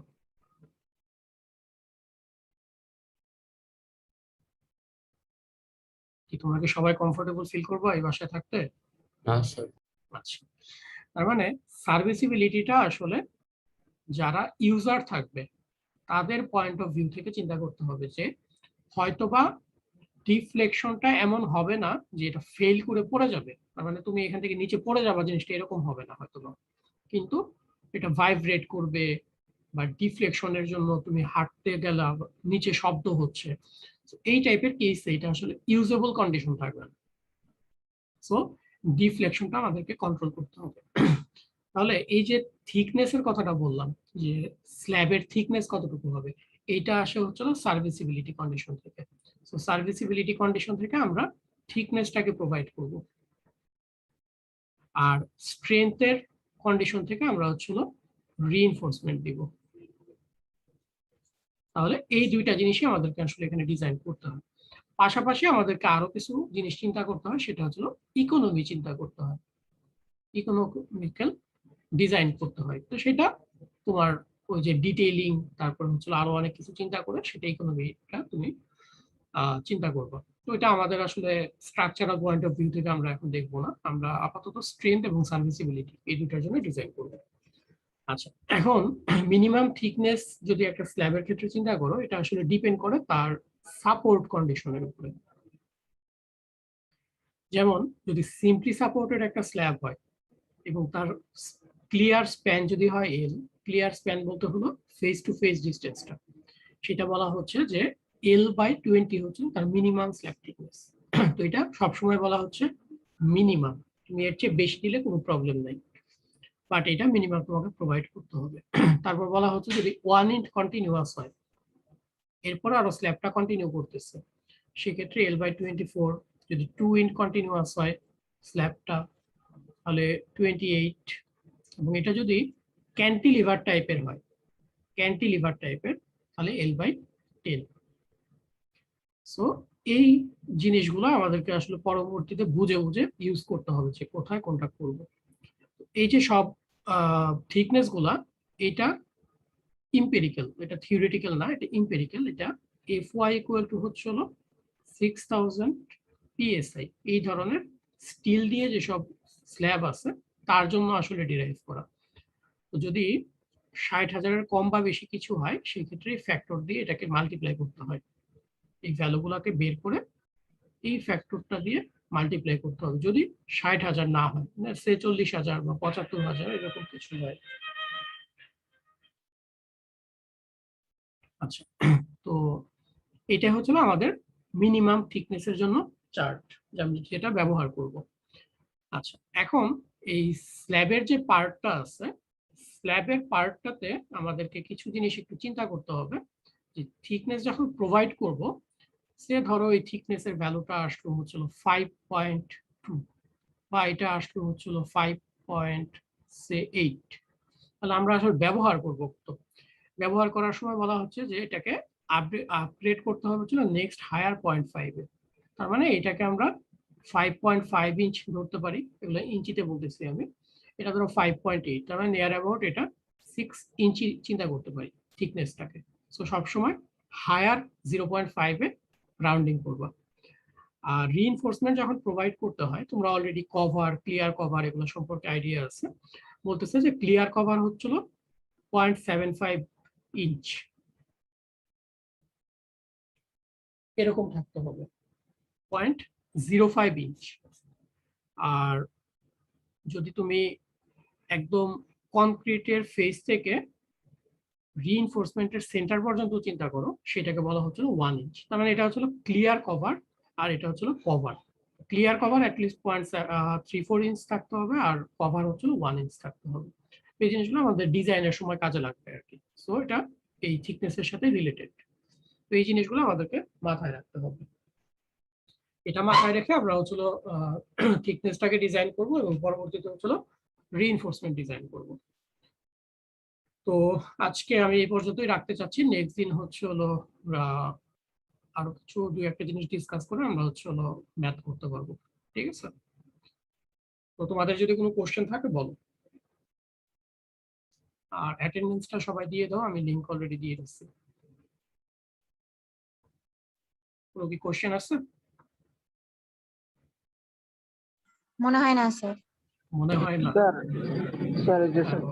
কি তোমরা কি সবাই কমফোর্টেবল ফিল করবা এই বাসায় থাকতে? না স্যার। আচ্ছা, তার মানে সার্ভিসিবিলিটিটা আসলে যারা ইউজার থাকবে তাদের পয়েন্ট অফ ভিউ থেকে চিন্তা করতে হবে যে হয়তোবা ডিফ্লেকশনটা এমন হবে না যে এটা ফেল করে পড়ে যাবে, তার মানে তুমি এখান থেকে নিচে পড়ে যাবা, জিনিসটা এরকম হবে না হয়তোবা, কিন্তু এটা ভাইব্রেট করবে বা ডিফ্লেকশনের জন্য তুমি হাঁটতে গেলে নিচে শব্দ হচ্ছে, এই টাইপের কেস এটা আসলে ইউজেবল কন্ডিশন থাকবে না। সো ডিফ্লেকশনটা আমাদেরকে কন্ট্রোল করতে হবে। তাহলে এই যে থিকনেস এর কথাটা বললাম, যে স্ল্যাবের থিকনেস কতটুকু হবে, এইটা আসে হচ্ছে সার্ভিসিবিলিটি কন্ডিশন থেকে। সো সার্ভিসিবিলিটি কন্ডিশন থেকে আমরা থিকনেসটাকে প্রোভাইড করব, আর স্ট্রেংথের কন্ডিশন থেকে আমরা হচ্ছিল রিইনফোর্সমেন্ট দিব। তাহলে এই দুইটা জিনিসই আমাদেরকে আসলে এখানে ডিজাইন করতে হবে। পাশাপাশি আমাদেরকে আরো কিছু জিনিস চিন্তা করতে হয়, সেটা হচ্ছে ইকোনমি চিন্তা করতে হয়, ইকোনমিক্যাল ডিজাইন করতে হয়। তো সেটা তোমার ওই যে ডিটেইলিং, তারপর হচ্ছে আরো অনেক কিছু চিন্তা করে সেটা ইকোনমিটা তুমি চিন্তা করবো। তো এটা আমাদের আসলে স্ট্রাকচারাল পয়েন্ট অফ ভিউ থেকে আমরা এখন দেখবো না, আমরা আপাতত স্ট্রেংথ এবং সার্ভিসিবিলিটি এই দুটার জন্য ডিজাইন করবো। আচ্ছা, এখন মিনিমাম থিকনেস যদি একটা স্ল্যাবের ক্ষেত্রে চিন্তা করো, এটা আসলে ডিপেন্ড করে তার সাপোর্ট কন্ডিশনের উপরে। যেমন যদি সিম্পলি সাপোর্টেড একটা স্ল্যাব হয় এবং তার ক্লিয়ার স্প্যান যদি হয় এল, ক্লিয়ার স্প্যান বলতে হলো ফেস টু ফেস ডিস্টেন্সটা, সেটা বলা হচ্ছে যে L/20 হচ্ছে তার মিনিমাম স্ল্যাব থিকনেস। তো এটা সবসময় বলা হচ্ছে মিনিমাম, তুমি এর চেয়ে বেশি দিলে কোনো প্রবলেম নাই, বাট এটা মিনিমাম তোমাকে প্রোভাইড করতে হবে। তারপর বলা হচ্ছে যদি 1 ইঞ্চ কন্টিনিউয়াস হয়, এরপর আরো স্ল্যাবটা কন্টিনিউ করতেছে, সেক্ষেত্রে L/24। যদি 2 ইঞ্চ কন্টিনিউয়াস হয় স্ল্যাবটা, তাহলে 28। এবং এটা যদি ক্যান্টিলিভার টাইপের হয়, ক্যান্টিলিভার টাইপের, তাহলে L/10। সো এই জিনিসগুলো আমাদেরকে আসলে পরবর্তীতে বুঝে বুঝে ইউজ করতে হবে যে কোথায় কোনটা করব। এই যে সব থিকনেস গুলা, এটা ইম্পেরিক্যাল, এটা থিওরিটিক্যাল না, এটা ইম্পেরিক্যাল। এটা Fy ইকুয়াল টু হচ্ছে 6000 PSI, এই ধরনের স্টিল দিয়ে যেসব স্ল্যাব আছে তার জন্য আসলে ডিরাইভ করা। তো যদি 60,000-এর কম বা বেশি কিছু হয়, সেই ক্ষেত্রে ফ্যাক্টর দিয়ে এটাকে মাল্টিপ্লাই করতে হয়, এই ভ্যালুগুলোকে বের করে এই ফ্যাক্টরটা দিয়ে মাল্টিপ্লাই করতে হবে। যদি 60,000 না হয়, 46,000 বা 75,000 এরকম কিছু হয়। আচ্ছা, তো এটা হচ্ছে আমাদের মিনিমাম থিকনেসের জন্য চার্ট, যেটা ব্যবহার করব। আচ্ছা, এখন এই স্ল্যাবের যে পার্টটা আছে, স্ল্যাবের পার্টটাতে আমাদেরকে কিছু জিনিস একটু চিন্তা করতে হবে। যে থিকনেস যখন প্রোভাইড করব, সে ধরো এই থিকনেসের ভ্যালুটা আসলো হচ্ছিল 5.2 বা এটা আসলো হচ্ছিল 5.3, সে 8, তাহলে আমরা আসলে ব্যবহার করবো। তো ব্যবহার করার সময় বলা হচ্ছে যে এটাকে আপগ্রেড করতে হবে হচ্ছিল নেক্সট হায়ার 0.5 এ। তার মানে এটাকে আমরা 5.5 ইঞ্চ ধরতে পারি, এগুলো ইঞ্চিতে বলতেছি আমি। এটা ধরো 5.8, তার মানে নিয়ার অ্যাবাউট এটা 6 ইঞ্চি চিন্তা করতে পারি থিকনেসটাকে। সো সবসময় হায়ার 0.5 এ রাউন্ডিং করবা। আর রিইনফোর্সমেন্ট যখন প্রোভাইড করতে হয়, তোমরা অলরেডি কভার, ক্লিয়ার কভার এগুলো সম্পর্কে আইডিয়া আছে। বলতেছে যে ক্লিয়ার কভার হচ্ছিল 0.75 ইঞ্চ, এরকম থাকতে হবে, 0.05 ইঞ্চ। আর যদি তুমি একদম কনক্রিটের ফেস থেকে রিইনফোর্সমেন্টের সেন্টার পর্যন্ত চিন্তা করো, সেটাকে বলা হচ্ছিল 1 ইঞ্চ। তার মানে এটা হচ্ছিল ক্লিয়ার কভার, আর এটা হচ্ছিল cover. Clear cover at least 0.34 inch থাকতে হবে, আর কভার হচ্ছিল 1 ইঞ্চ থাকতে হবে। এই জিনিসগুলো আমাদের ডিজাইনের সময় কাজে লাগবে আর কি। সো এটা এই থিকনেসের সাথে রিলেটেড। তো এই জিনিসগুলো আমাদেরকে মাথায় রাখতে হবে। এটা মাথায় রেখে আমরা হচ্ছিল থিকনেসটাকে ডিজাইন করব, এবং পরবর্তীতে হচ্ছিল রিইনফোর্সমেন্ট ডিজাইন করব। তো আজকে আমি এই পর্যন্তই রাখতে চাচ্ছি। নেক্সট দিন হচ্ছে হলো আরো কিছু 2-1টা জিনিস ডিসকাস করে আমরা হচ্ছে হলো ম্যাথ করতে পারবো। ঠিক আছে, তো তোমাদের যদি কোনো কোশ্চেন থাকে বলো। আর অ্যাটেন্ডেন্সটা সবাই দিয়ে দাও, আমি লিংক অলরেডি দিয়ে দিচ্ছি। কোনো কি কোশ্চেন আছে? মনে হয় না স্যার। মনে হয় না। স্যার, স্যার এই যে স্যার